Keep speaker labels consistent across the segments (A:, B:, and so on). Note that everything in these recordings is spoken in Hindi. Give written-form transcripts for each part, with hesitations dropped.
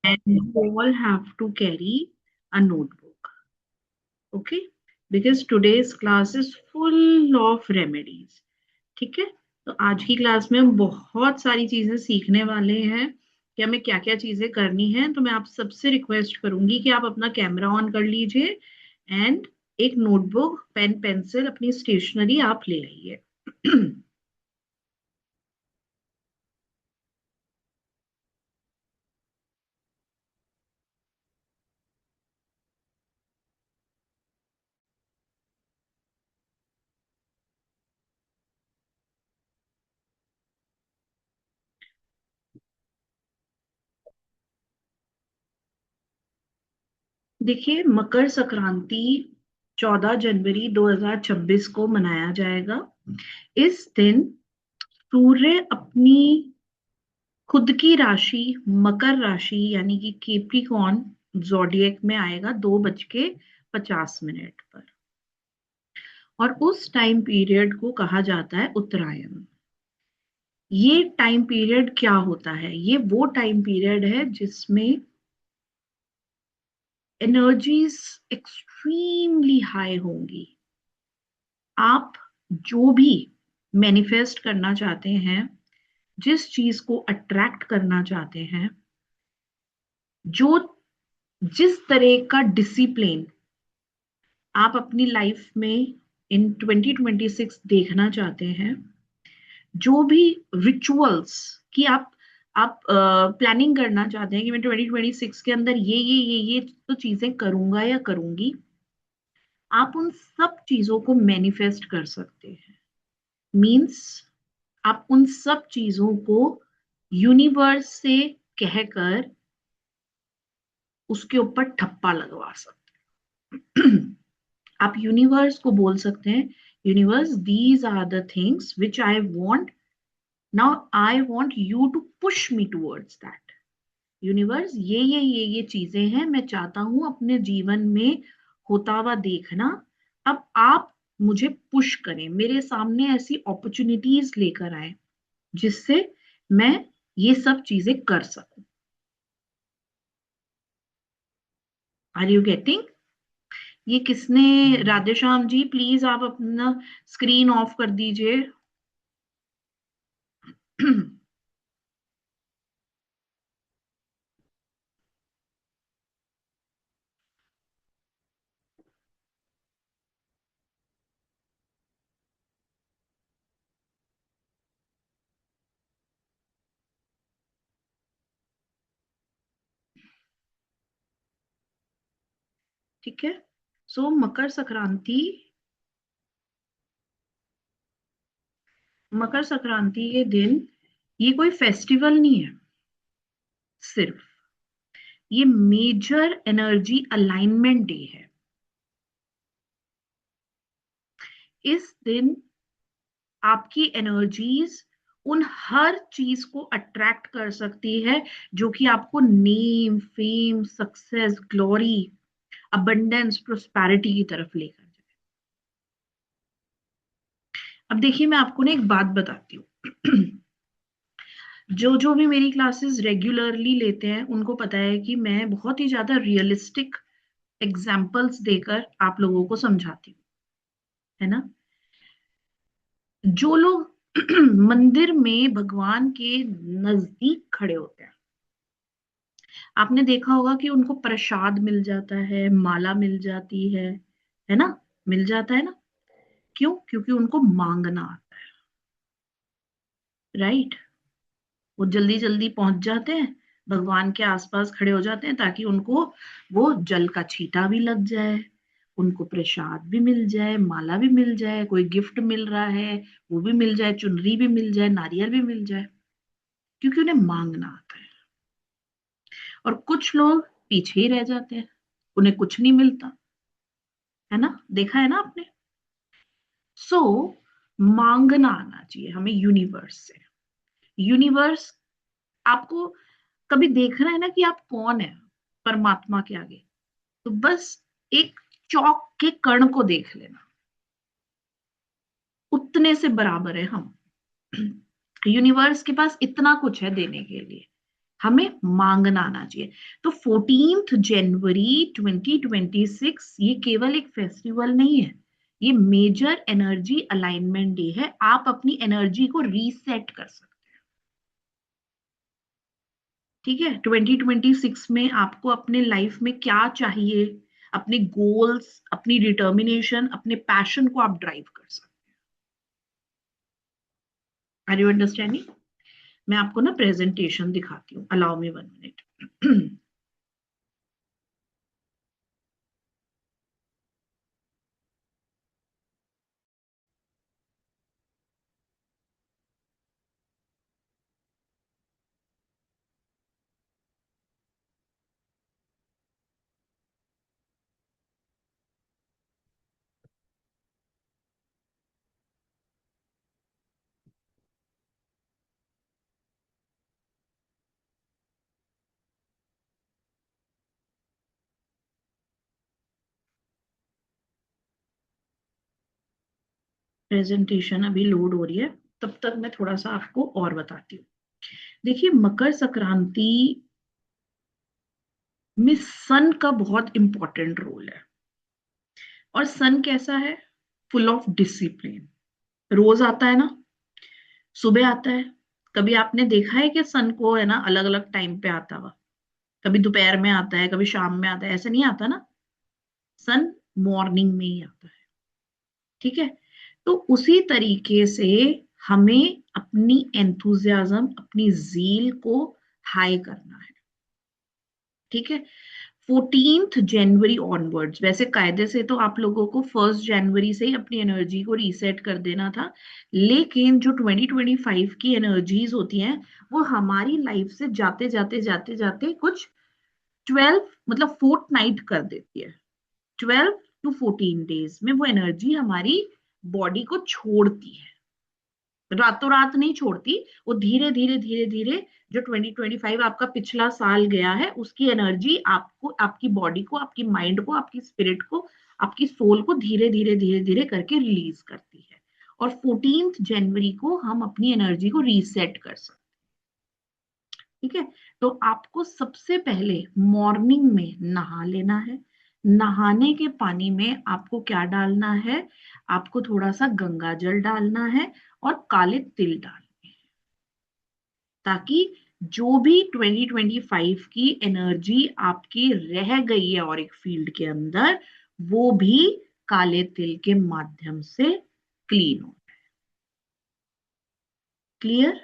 A: and you all have to carry a notebook. Okay, because today's class is full of remedies. ठीक है, तो आज की क्लास में हम बहुत सारी चीजें सीखने वाले हैं कि हमें क्या क्या चीजें करनी है। तो मैं आप सबसे रिक्वेस्ट करूंगी कि आप अपना कैमरा ऑन कर लीजिए एंड एक नोटबुक पेन पेंसिल अपनी स्टेशनरी आप ले आइए। देखिए, मकर संक्रांति 14 जनवरी 2026 को मनाया जाएगा। इस दिन सूर्य अपनी खुद की राशि मकर राशि यानी कि केप्रिकॉन जोडिएक में आएगा 2:50 पर। और उस टाइम पीरियड को कहा जाता है उत्तरायण। ये टाइम पीरियड क्या होता है? ये वो टाइम पीरियड है जिसमें एनर्जीज एक्सट्रीमली हाई होंगी। आप जो भी मैनिफेस्ट करना चाहते हैं, जिस चीज को अट्रैक्ट करना चाहते हैं, जो जिस तरह का डिसिप्लिन आप अपनी लाइफ में इन 2026 देखना चाहते हैं, जो भी रिचुअल्स कि आप प्लानिंग करना चाहते हैं कि मैं 2026 के अंदर ये तो चीजें करूंगा या करूंगी, आप उन सब चीजों को मैनिफेस्ट कर सकते हैं। मींस आप उन सब चीजों को यूनिवर्स से कहकर उसके ऊपर ठप्पा लगवा सकते हैं। आप यूनिवर्स को बोल सकते हैं, universe these are the things which I want, now I want you to push me towards that. Universe ये चीजें हैं, मैं चाहता हूं अपने जीवन में होता हुआ देखना। अब आप मुझे पुश करें, मेरे सामने ऐसी अपॉर्चुनिटीज लेकर आए जिससे मैं ये सब चीजें कर सकूं। Are you getting? ये किसने? राधेश्याम जी प्लीज आप अपना स्क्रीन ऑफ कर दीजिए। ठीक है, सो मकर संक्रांति के दिन ये कोई फेस्टिवल नहीं है, सिर्फ ये मेजर एनर्जी अलाइनमेंट डे है। इस दिन आपकी एनर्जीज उन हर चीज को अट्रैक्ट कर सकती है जो कि आपको name, fame, success, glory, abundance, prosperity की तरफ लेकर जाए। अब देखिए, मैं आपको ना एक बात बताती हूँ। जो जो भी मेरी क्लासेस रेगुलरली लेते हैं उनको पता है कि मैं बहुत ही ज्यादा रियलिस्टिक एग्जाम्पल्स देकर आप लोगों को समझाती हूँ, है ना। जो लोग मंदिर में भगवान के नजदीक खड़े होते हैं, आपने देखा होगा कि उनको प्रसाद मिल जाता है, माला मिल जाती है ना, मिल जाता है ना। क्यों? क्योंकि उनको मांगना आता है, राइट। वो जल्दी जल्दी पहुंच जाते हैं, भगवान के आसपास खड़े हो जाते हैं ताकि उनको वो जल का छींटा भी लग जाए, उनको प्रसाद भी मिल जाए, माला भी मिल जाए, कोई गिफ्ट मिल रहा है वो भी मिल जाए, चुनरी भी मिल जाए, नारियल भी मिल जाए, क्योंकि उन्हें मांगना आता है। और कुछ लोग पीछे ही रह जाते हैं, उन्हें कुछ नहीं मिलता, है ना, देखा है ना आपने। सो मांगना आना चाहिए हमें यूनिवर्स से। यूनिवर्स आपको कभी देखना है ना कि आप कौन है परमात्मा के आगे, तो बस एक चौक के कण को देख लेना, उतने से बराबर है हम। यूनिवर्स के पास इतना कुछ है देने के लिए, हमें मांगना आना चाहिए। तो 14 जनवरी 2026 ये केवल एक फेस्टिवल नहीं है, ये मेजर एनर्जी अलाइनमेंट डे है। आप अपनी एनर्जी को रीसेट कर सकते हैं। ठीक है, 2026 में आपको अपने लाइफ में क्या चाहिए, अपने गोल्स, अपनी डिटर्मिनेशन, अपने पैशन को आप ड्राइव कर सकते हैं। Are you understanding? मैं आपको ना प्रेजेंटेशन दिखाती हूँ, अलाउ मी 1 मिनट। प्रेजेंटेशन अभी लोड हो रही है, तब तक मैं थोड़ा सा आपको और बताती हूँ। देखिए, मकर संक्रांति में सन का बहुत इंपॉर्टेंट रोल है। और सन कैसा है? Full of discipline. रोज आता है ना, सुबह आता है। कभी आपने देखा है कि सन को है ना अलग अलग टाइम पे आता हुआ? कभी दोपहर में आता है, कभी शाम में आता है, ऐसे नहीं आता ना। सन मॉर्निंग में ही आता है। ठीक है, तो उसी तरीके से हमें अपनी एंथुजियाज्म, अपनी जील को हाई करना है। ठीक है, 14 जनवरी ऑनवर्ड्स, वैसे कायदे से तो आप लोगों को 1 जनवरी से ही अपनी एनर्जी को रीसेट कर देना था, लेकिन जो 2025 की एनर्जीज होती हैं वो हमारी लाइफ से जाते जाते जाते जाते कुछ 12 मतलब फोर्थ नाइट कर देती है। 12 to 14 डेज में वो एनर्जी हमारी बॉडी को छोड़ती है। रातों रात नहीं छोड़ती, वो धीरे धीरे धीरे धीरे, जो 2025 आपका पिछला साल गया है उसकी एनर्जी आपको, आपकी बॉडी को, आपकी माइंड को, आपकी स्पिरिट को, आपकी सोल को धीरे धीरे धीरे धीरे करके रिलीज करती है। और 14 जनवरी को हम अपनी एनर्जी को रीसेट कर सकते हैं। ठीक है, तो आपको सबसे पहले मॉर्निंग में नहा लेना है। नहाने के पानी में आपको क्या डालना है? आपको थोड़ा सा गंगा जल डालना है और काले तिल डालने हैं, ताकि जो भी 2025 की एनर्जी आपकी रह गई है और एक फील्ड के अंदर, वो भी काले तिल के माध्यम से क्लीन हो। क्लियर?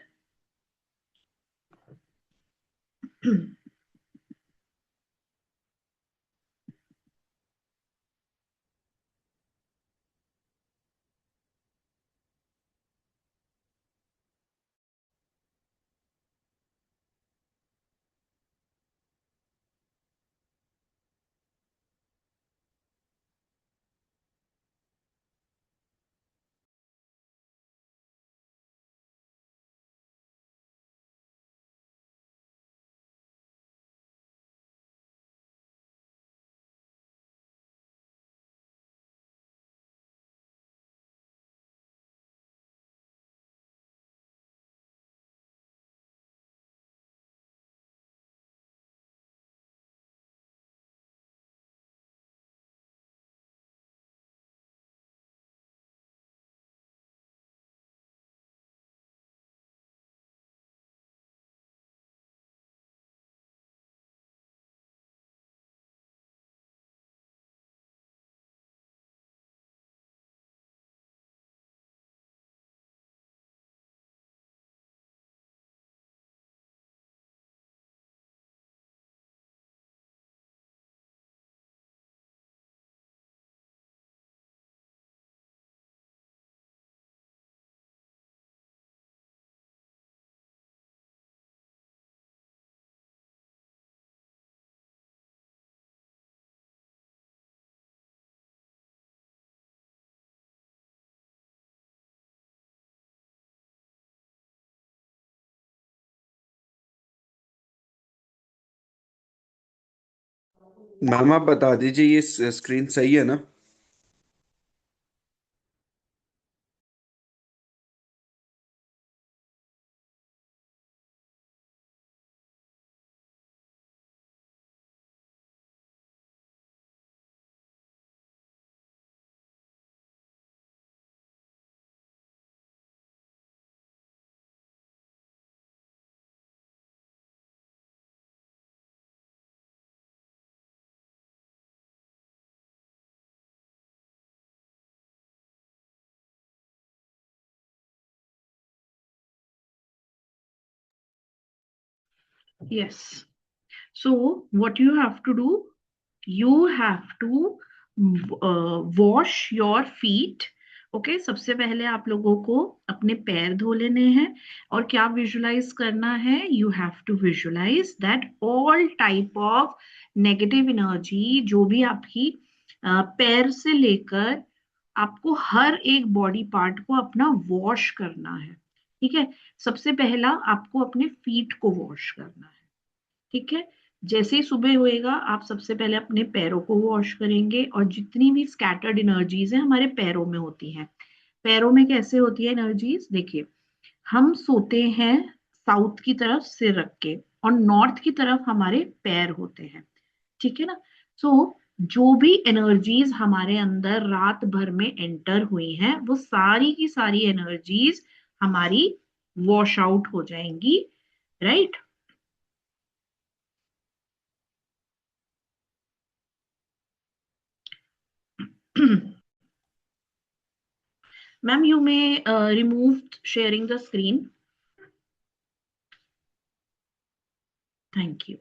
B: मैम आप बता दीजिए ये स्क्रीन सही है ना?
A: Yes. So what you have to do, you have to wash your feet. Okay सबसे पहले आप लोगों को अपने पैर धो लेने हैं और क्या विजुलाइज करना है, you have to visualise that all type of negative energy जो भी आपकी पैर से लेकर आपको हर एक बॉडी पार्ट को अपना वॉश करना है। ठीक है, सबसे पहला आपको अपने फीट को वॉश करना है। ठीक है, जैसे ही सुबह होएगा आप सबसे पहले अपने पैरों को वॉश करेंगे और जितनी भी स्कैटर्ड एनर्जीज है हमारे पैरों में होती हैं। पैरों में कैसे होती है एनर्जीज, देखिए हम सोते हैं साउथ की तरफ सिर रख के और नॉर्थ की तरफ हमारे पैर होते हैं। ठीक है ना, सो जो भी एनर्जीज हमारे अंदर रात भर में एंटर हुई हैं वो सारी की सारी एनर्जीज हमारी वॉश आउट हो जाएंगी, right. Ma'am, you may remove sharing the screen. Thank you.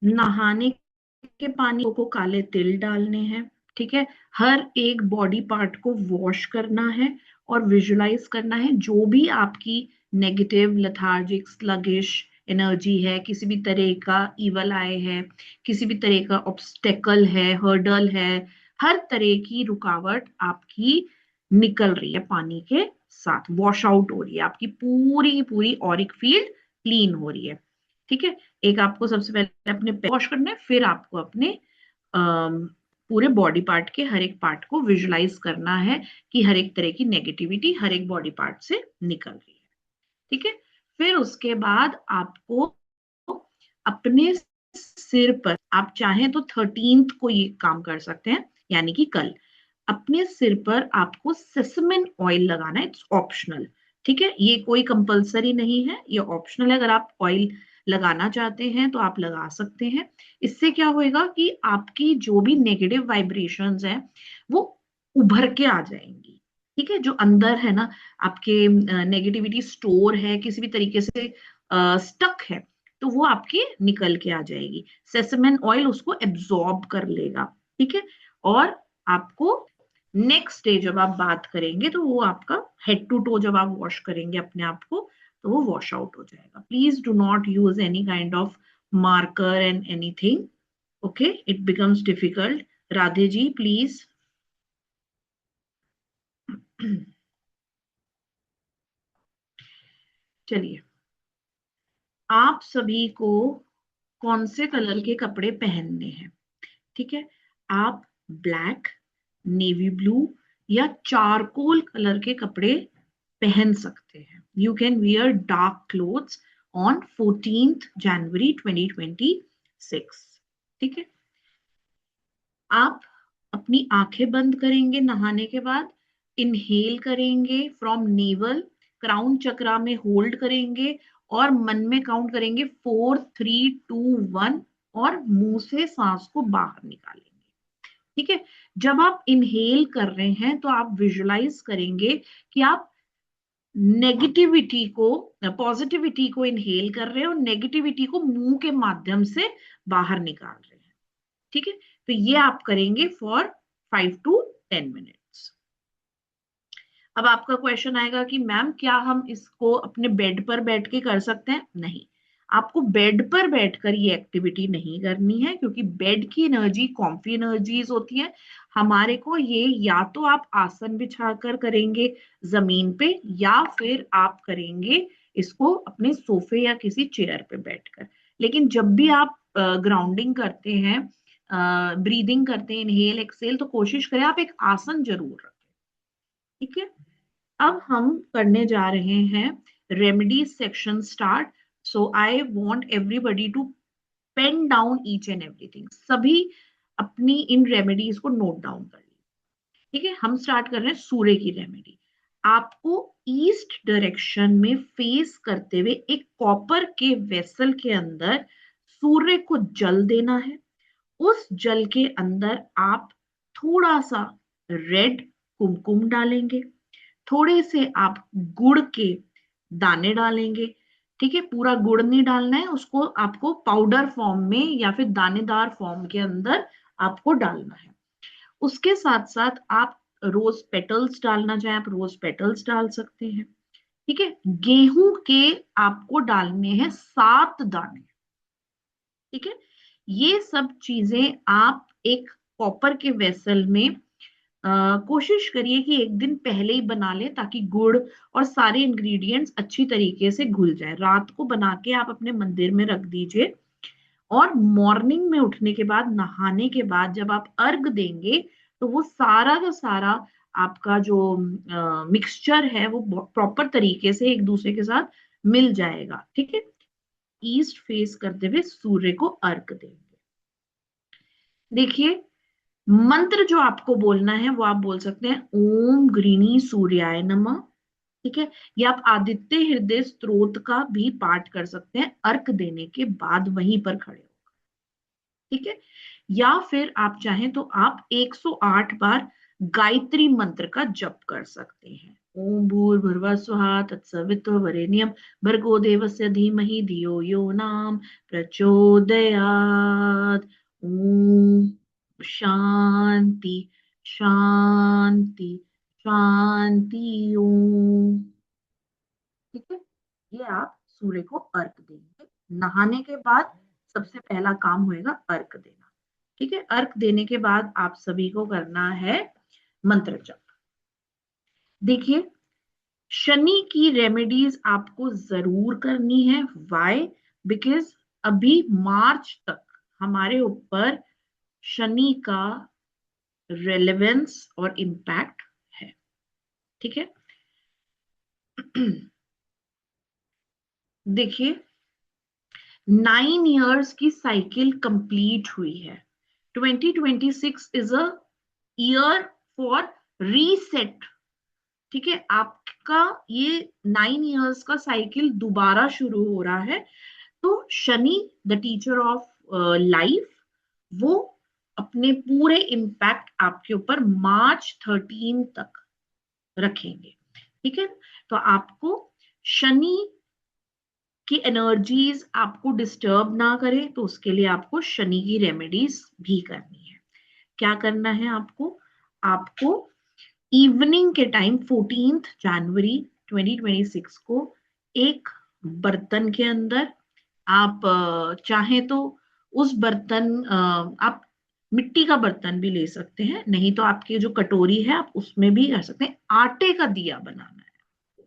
A: नहाने के पानी को काले तिल डालने हैं। ठीक है, हर एक बॉडी पार्ट को वॉश करना है और विजुलाइज करना है जो भी आपकी नेगेटिव लेथार्जिक स्लगिश एनर्जी है, किसी भी तरह का इवल आई है, किसी भी तरह का ऑब्स्टेकल है, हर्डल है, हर तरह की रुकावट आपकी निकल रही है पानी के साथ, वॉश आउट हो रही है, आपकी पूरी की पूरी ऑरिक फील्ड क्लीन हो रही है। ठीक है, एक आपको सबसे पहले अपने पैर वॉश करना है, फिर आपको अपने पूरे बॉडी पार्ट के हर एक पार्ट को विजुलाइज करना है कि हर एक तरह की नेगेटिविटी हर एक बॉडी पार्ट से निकल रही है। ठीक है, फिर उसके बाद आपको अपने सिर पर, आप चाहें तो 13th को ये काम कर सकते हैं, यानी कि कल अपने सिर पर आपको सेसमिन ऑयल लगाना है, इट्स ऑप्शनल। ठीक है, ये कोई कंपलसरी नहीं है, ये ऑप्शनल है। अगर आप ऑयल लगाना चाहते हैं तो आप लगा सकते हैं। इससे क्या होएगा कि आपकी जो भी नेगेटिव वाइब्रेशंस हैं वो उभर के आ जाएंगी। ठीक है, जो अंदर है ना आपके नेगेटिविटी स्टोर है, किसी भी तरीके से स्टक है, तो वो आपकी निकल के आ जाएगी। सेसमिन ऑयल उसको एब्जॉर्ब कर लेगा। ठीक है, और आपको नेक्स्ट डे जब आप बात करेंगे तो वो आपका हेड टू टो जब आप वॉश करेंगे अपने आप को तो वो वॉश आउट हो जाएगा। Please do not use any kind of marker and anything, okay, it becomes difficult. Radhe ji please. चलिए, आप सभी को कौन से कलर के कपड़े पहनने हैं? ठीक है, आप ब्लैक, नेवी ब्लू या चारकोल कलर के कपड़े पहन सकते हैं। You can wear dark clothes on 14th जनवरी 2026। ठीक है, आप अपनी आंखें बंद करेंगे नहाने के बाद, इनहेल करेंगे फ्रॉम नेवल, क्राउन चक्रा में होल्ड करेंगे और मन में काउंट करेंगे 4 3 2 1 और मुंह से सांस को बाहर निकालेंगे। ठीक है, जब आप इनहेल कर रहे हैं तो आप विजुलाइज करेंगे कि आप नेगेटिविटी को, पॉजिटिविटी को इनहेल कर रहे हैं और नेगेटिविटी को मुंह के माध्यम से बाहर निकाल रहे हैं। ठीक है, तो ये आप करेंगे फॉर 5 to 10 मिनट्स। अब आपका क्वेश्चन आएगा कि मैम क्या हम इसको अपने बेड पर बैठ के कर सकते हैं? नहीं, आपको बेड पर बैठकर ये एक्टिविटी नहीं करनी है क्योंकि बेड की एनर्जी कॉम्फी एनर्जीज होती है। हमारे को ये या तो आप आसन बिछाकर करेंगे जमीन पे या फिर आप करेंगे इसको अपने सोफे या किसी चेयर पे बैठकर। लेकिन जब भी आप ग्राउंडिंग करते हैं, ब्रीदिंग करते हैं, इनहेल एक्सेल, तो कोशिश करें आप एक आसन जरूर रखें। ठीक है, अब हम करने जा रहे हैं remedy section start. So I want everybody to pen down each and everything. सभी अपनी इन रेमेडीज को नोट डाउन कर लीजिए। ठीक है, हम स्टार्ट कर रहे हैं सूर्य की रेमेडी। आपको ईस्ट डायरेक्शन में फेस करते हुए एक कॉपर के वेसल के अंदर सूर्य को जल देना है। उस जल के अंदर आप थोड़ा सा रेड कुमकुम डालेंगे, थोड़े से आप गुड़ के दाने डालेंगे। ठीक है, पूरा गुड़ नहीं डालना है उसको, आपको पाउडर फॉर्म में या फिर दानेदार फॉर्म के अंदर आपको डालना है। उसके साथ साथ आप रोज पेटल्स डालना चाहें, आप रोज पेटल्स डाल सकते हैं। ठीक है, गेहूं के आपको डालने हैं 7 दाने। ठीक है, ये सब चीजें आप एक कॉपर के वेसल में कोशिश करिए कि एक दिन पहले ही बना लें, ताकि गुड़ और सारे इंग्रेडिएंट्स अच्छी तरीके से घुल जाए। रात को बना के आप अपने मंदिर में रख दीजिए, और मॉर्निंग में उठने के बाद, नहाने के बाद जब आप अर्घ देंगे, तो वो सारा का सारा आपका जो मिक्सचर है वो प्रॉपर तरीके से एक दूसरे के साथ मिल जाएगा। ठीक है, ईस्ट फेस करते हुए सूर्य को अर्घ देंगे। देखिए, मंत्र जो आपको बोलना है वो आप बोल सकते हैं ओम गृणी सूर्याय नमः। ठीक है, या आप आदित्य हृदय स्तोत्र का भी पाठ कर सकते हैं अर्घ देने के बाद वहीं पर खड़े हो। ठीक है, या फिर आप चाहें तो आप 108 बार गायत्री मंत्र का जप कर सकते हैं। ओम भूर्भुवः स्वः तत्सवितुर्वरेण्यं भर्गो देवस्य धीमहि धियो यो नाम प्रचोदयात्। ओम शांति शांति शांति ओम। ठीक है, ये आप सूर्य को अर्घ देंगे। नहाने के बाद सबसे पहला काम होएगा अर्घ देना। ठीक है, अर्घ देने के बाद आप सभी को करना है मंत्र जप। देखिए, शनि की रेमेडीज आपको जरूर करनी है। वाई? बिकॉज अभी मार्च तक हमारे ऊपर शनि का रेलेवेंस और इम्पैक्ट है। ठीक है, देखिए, 9 इयर्स की साइकिल कंप्लीट हुई है। 2026 is a year for reset. ठीक है, आपका ये 9 इयर्स का साइकिल दोबारा शुरू हो रहा है। तो Shani, the teacher of life, वो अपने पूरे इम्पैक्ट आपके ऊपर मार्च 13 तक रखेंगे। ठीक है, तो आपको शनि की एनर्जीज आपको डिस्टर्ब ना करे, तो उसके लिए आपको शनि की रेमेडीज भी करनी है। क्या करना है आपको? आपको इवनिंग के टाइम 14 जनवरी 2026 को एक बर्तन के अंदर आप चाहे तो उस बर्तन आप मिट्टी का बर्तन भी ले सकते हैं, नहीं तो आपकी जो कटोरी है आप उसमें भी कर सकते हैं। आटे का दिया बनाना है।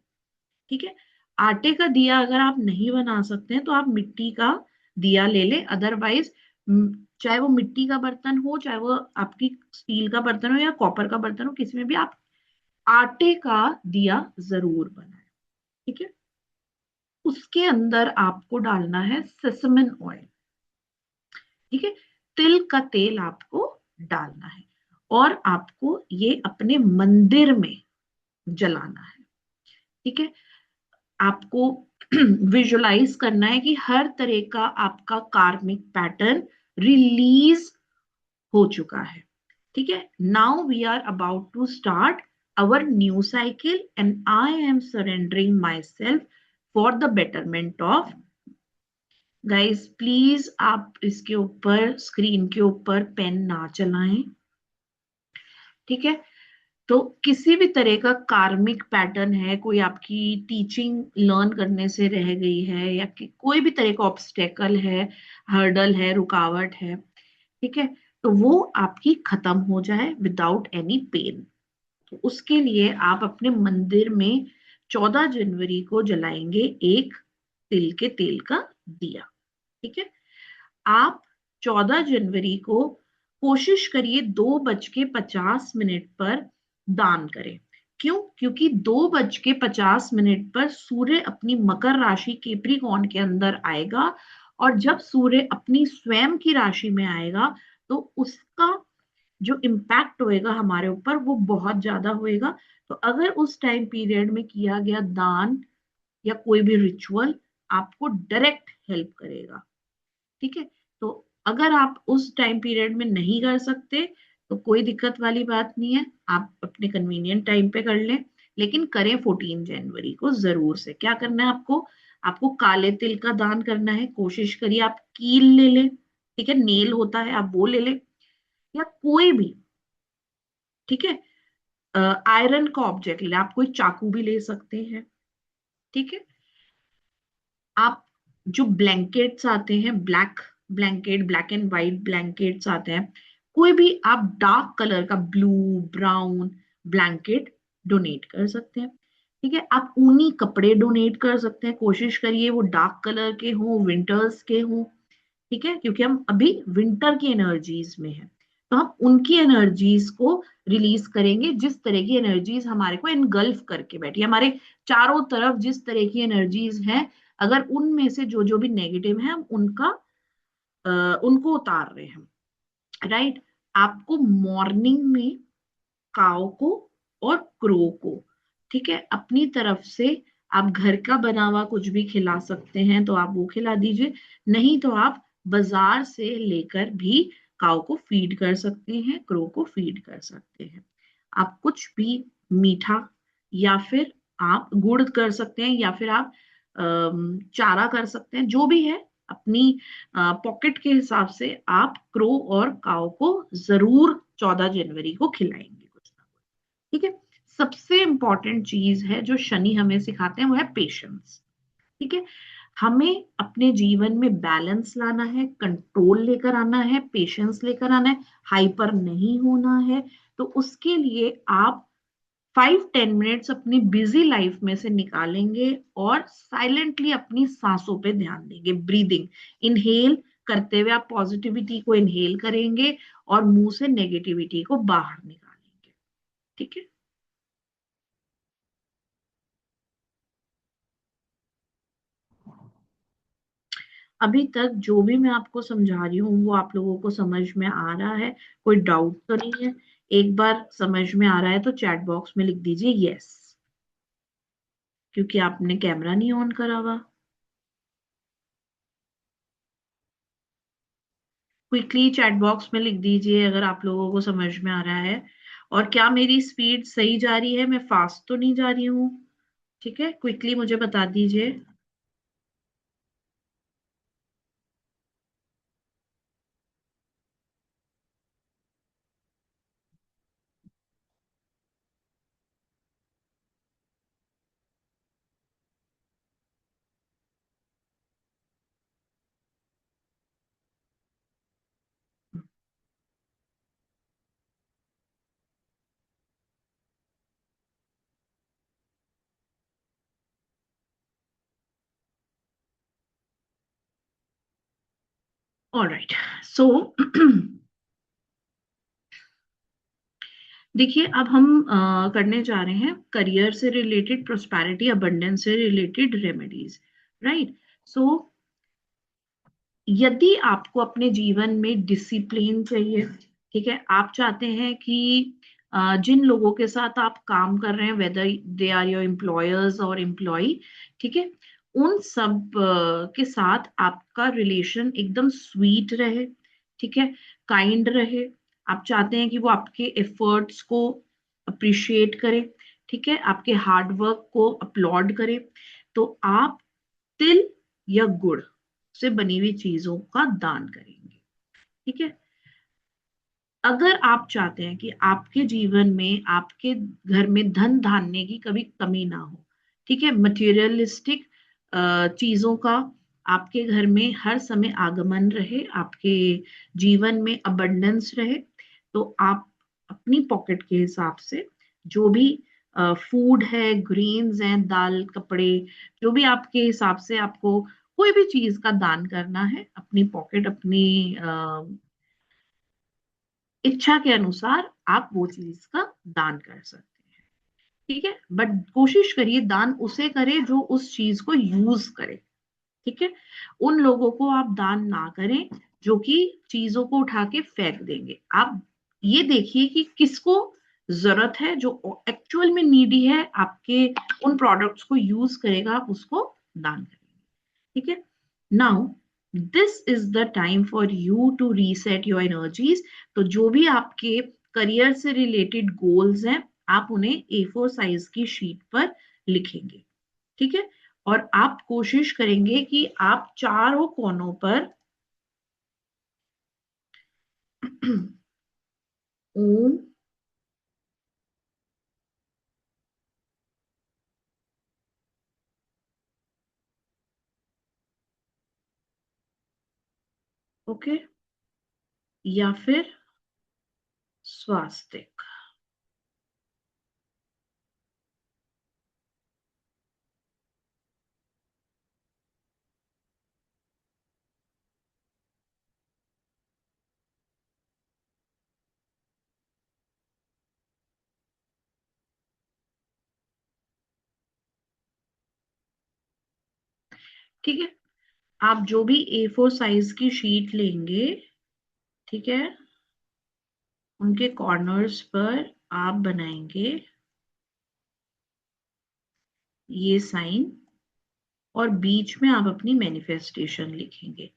A: ठीक है, आटे का दिया अगर आप नहीं बना सकते हैं तो आप मिट्टी का दिया ले लें। अदरवाइज चाहे वो मिट्टी का बर्तन हो, चाहे वो आपकी स्टील का बर्तन हो या कॉपर का बर्तन हो, किसी में भी आप आटे का दिया जरूर बनाएं। ठीक है, उसके अंदर आपको डालना है सेसमिन ऑयल। ठीक है, तिल का तेल आपको डालना है, और आपको ये अपने मंदिर में जलाना है। ठीक है, आपको विजुलाइज करना है कि हर तरह का आपका कार्मिक पैटर्न रिलीज हो चुका है। ठीक है, now we are about to start our new cycle, and I am surrendering myself for the betterment of. Guys please आप इसके ऊपर, स्क्रीन के ऊपर पेन ना चलाएं। ठीक है, तो किसी भी तरह का कार्मिक पैटर्न है, कोई आपकी टीचिंग लर्न करने से रह गई है, या कि कोई भी तरह का ऑब्स्टेकल है, हर्डल है, रुकावट है, ठीक है, तो वो आपकी खत्म हो जाए विदाउट एनी पेन। तो उसके लिए आप अपने मंदिर में 14 जनवरी को जलाएंगे एक तिल के तेल का दिया। ठीक है, आप 14 जनवरी को कोशिश करिए 2:50 पर दान करें। क्यों? क्योंकि 2:50 पर सूर्य अपनी मकर राशि केप्रिकॉर्न के अंदर आएगा, और जब सूर्य अपनी स्वयं की राशि में आएगा तो उसका जो इम्पैक्ट होएगा हमारे ऊपर वो बहुत ज्यादा होएगा। तो अगर उस टाइम पीरियड में किया गया दान या कोई भी रिचुअल आपको डायरेक्ट हेल्प करेगा। ठीक है। तो अगर आप उस टाइम पीरियड में नहीं कर सकते तो कोई दिक्कत वाली बात नहीं है, आप अपने कन्वीनियंट टाइम पे कर लें। लेकिन करें 14 जनवरी को जरूर से। क्या करना है आपको? आपको काले तिल का दान करना है। कोशिश करिए आप कील ले लें, ठीक है, नेल होता है आप वो ले लें, या कोई भी, ठीक है, आयरन का ऑब्जेक्ट ले लें। आप कोई चाकू भी ले सकते हैं। ठीक है। आप जो ब्लैंकेट्स आते हैं, black blanket, black and white blankets आते हैं, कोई भी आप डार्क कलर का ब्लू ब्राउन ब्लैंकेट डोनेट कर सकते हैं। ठीक है। आप ऊनी कपड़े डोनेट कर सकते हैं। कोशिश करिए वो डार्क कलर के हों, विंटर्स के हों। ठीक है, क्योंकि हम अभी विंटर की एनर्जीज में हैं, तो हम उनकी एनर्जीज को रिलीज करेंगे। जिस तरह की एनर्जीज हमारे को इनगल्फ करके बैठी है, हमारे चारों तरफ जिस तरह की एनर्जीज हैं, अगर उनमें से जो जो भी नेगेटिव है हम उनको उतार रहे हैं। राइट। आपको मॉर्निंग में काव को और क्रो को, ठीक है, अपनी तरफ से आप घर का बना हुआ कुछ भी खिला सकते हैं तो आप वो खिला दीजिए। नहीं तो आप बाजार से लेकर भी काव को फीड कर सकते हैं, क्रो को फीड कर सकते हैं। आप कुछ भी मीठा, या फिर आप गुड़ कर सकते हैं, या फिर आप चारा कर सकते हैं, जो भी है अपनी पॉकेट के हिसाब से आप क्रो और काव को जरूर 14 जनवरी को खिलाएंगे कुछ ना कुछ। ठीक है। सबसे इंपॉर्टेंट चीज है जो शनि हमें सिखाते हैं वो है पेशेंस। ठीक है। हमें अपने जीवन में बैलेंस लाना है, कंट्रोल लेकर आना है, पेशेंस लेकर आना है, हाइपर नहीं होना है। तो उसके लिए आप 5-10 मिनट्स अपनी बिजी लाइफ में से निकालेंगे और साइलेंटली अपनी सांसों पे ध्यान देंगे। ब्रीदिंग, इनहेल करते हुए आप पॉजिटिविटी को इनहेल करेंगे और मुंह से नेगेटिविटी को बाहर निकालेंगे। ठीक है। अभी तक जो भी मैं आपको समझा रही हूँ वो आप लोगों को समझ में आ रहा है? कोई डाउट तो नहीं है? एक बार समझ में आ रहा है तो चैट बॉक्स में लिख दीजिए यस, क्योंकि आपने कैमरा नहीं ऑन करा हुआ। क्विकली चैट बॉक्स में लिख दीजिए अगर आप लोगों को समझ में आ रहा है। और क्या मेरी स्पीड सही जा रही है? मैं फास्ट तो नहीं जा रही हूँ? ठीक है, क्विकली मुझे बता दीजिए। ऑलराइट। सो देखिए, अब हम करने जा रहे हैं करियर से रिलेटेड, प्रोस्पैरिटी अबंडेंस से रिलेटेड रेमेडीज। राइट। सो यदि आपको अपने जीवन में डिसिप्लिन चाहिए, ठीक है, आप चाहते हैं कि जिन लोगों के साथ आप काम कर रहे हैं, whether they are your employers और एम्प्लॉय, ठीक है, उन सब के साथ आपका रिलेशन एकदम स्वीट रहे, ठीक है, काइंड रहे। आप चाहते हैं कि वो आपके एफर्ट्स को अप्रिशिएट करें, ठीक है, आपके हार्ड वर्क को अपलॉड करें। तो आप तिल या गुड़ से बनी हुई चीजों का दान करेंगे। ठीक है। अगर आप चाहते हैं कि आपके जीवन में, आपके घर में धन धान्य की कभी कमी ना हो, ठीक है, मटेरियलिस्टिक चीजों का आपके घर में हर समय आगमन रहे, आपके जीवन में अबंडेंस रहे, तो आप अपनी पॉकेट के हिसाब से जो भी फूड है, ग्रेन्स हैं, दाल, कपड़े, जो भी आपके हिसाब से आपको कोई भी चीज का दान करना है, अपनी पॉकेट, अपनी इच्छा के अनुसार आप वो चीज का दान कर सकते हैं। ठीक है। बट कोशिश करिए दान उसे करे जो उस चीज को यूज करे। ठीक है। उन लोगों को आप दान ना करें जो कि चीजों को उठा के फेंक देंगे। आप ये देखिए कि किसको जरूरत है, जो एक्चुअल में नीडी है, आपके उन प्रोडक्ट्स को यूज करेगा, आप उसको दान करेंगे। ठीक है। Now this is the time for you to reset your energies. तो जो भी आपके करियर से रिलेटेड गोल्स हैं, आप उन्हें A4 साइज की शीट पर लिखेंगे। ठीक है। और आप कोशिश करेंगे कि आप चारों कोनों पर ओम, ओके, या फिर स्वास्तिक। ठीक है। आप जो भी A4 साइज की शीट लेंगे, ठीक है, उनके कॉर्नर्स पर आप बनाएंगे ये साइन, और बीच में आप अपनी मैनिफेस्टेशन लिखेंगे।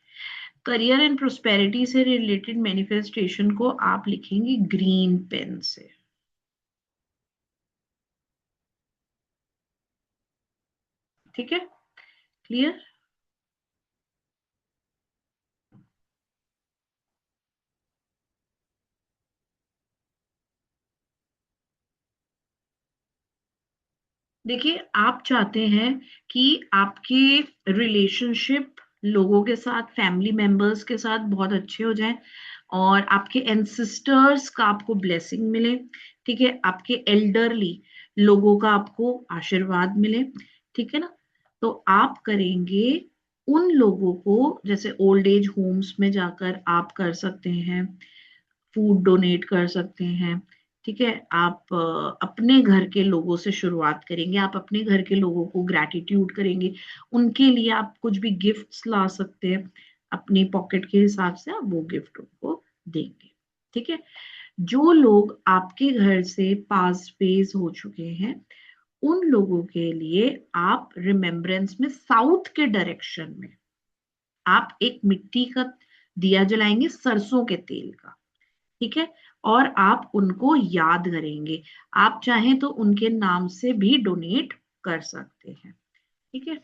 A: करियर एंड प्रोस्पेरिटी से रिलेटेड मैनिफेस्टेशन को आप लिखेंगे ग्रीन पेन से। ठीक है, क्लियर। देखिए, आप चाहते हैं कि आपके रिलेशनशिप लोगों के साथ, फैमिली मेंबर्स के साथ बहुत अच्छे हो जाएं, और आपके एंसिस्टर्स का आपको ब्लेसिंग मिले। ठीक है, आपके एल्डरली लोगों का आपको आशीर्वाद मिले। ठीक है ना। तो आप करेंगे उन लोगों को, जैसे ओल्ड एज होम्स में जाकर आप कर सकते हैं, फूड डोनेट कर सकते हैं। ठीक है। आप अपने घर के लोगों से शुरुआत करेंगे, आप अपने घर के लोगों को ग्रैटिट्यूड करेंगे, उनके लिए आप कुछ भी गिफ्ट्स ला सकते हैं, अपनी पॉकेट के हिसाब से आप वो गिफ्ट उनको देंगे। ठीक है। जो लोग आपके घर से पास फेज हो चुके हैं, उन लोगों के लिए आप रिमेम्बरेंस में साउथ के डायरेक्शन में आप एक मिट्टी का दिया जलाएंगे, सरसों के तेल का। ठीक है। और आप उनको याद करेंगे, आप चाहें तो उनके नाम से भी डोनेट कर सकते हैं। ठीक है।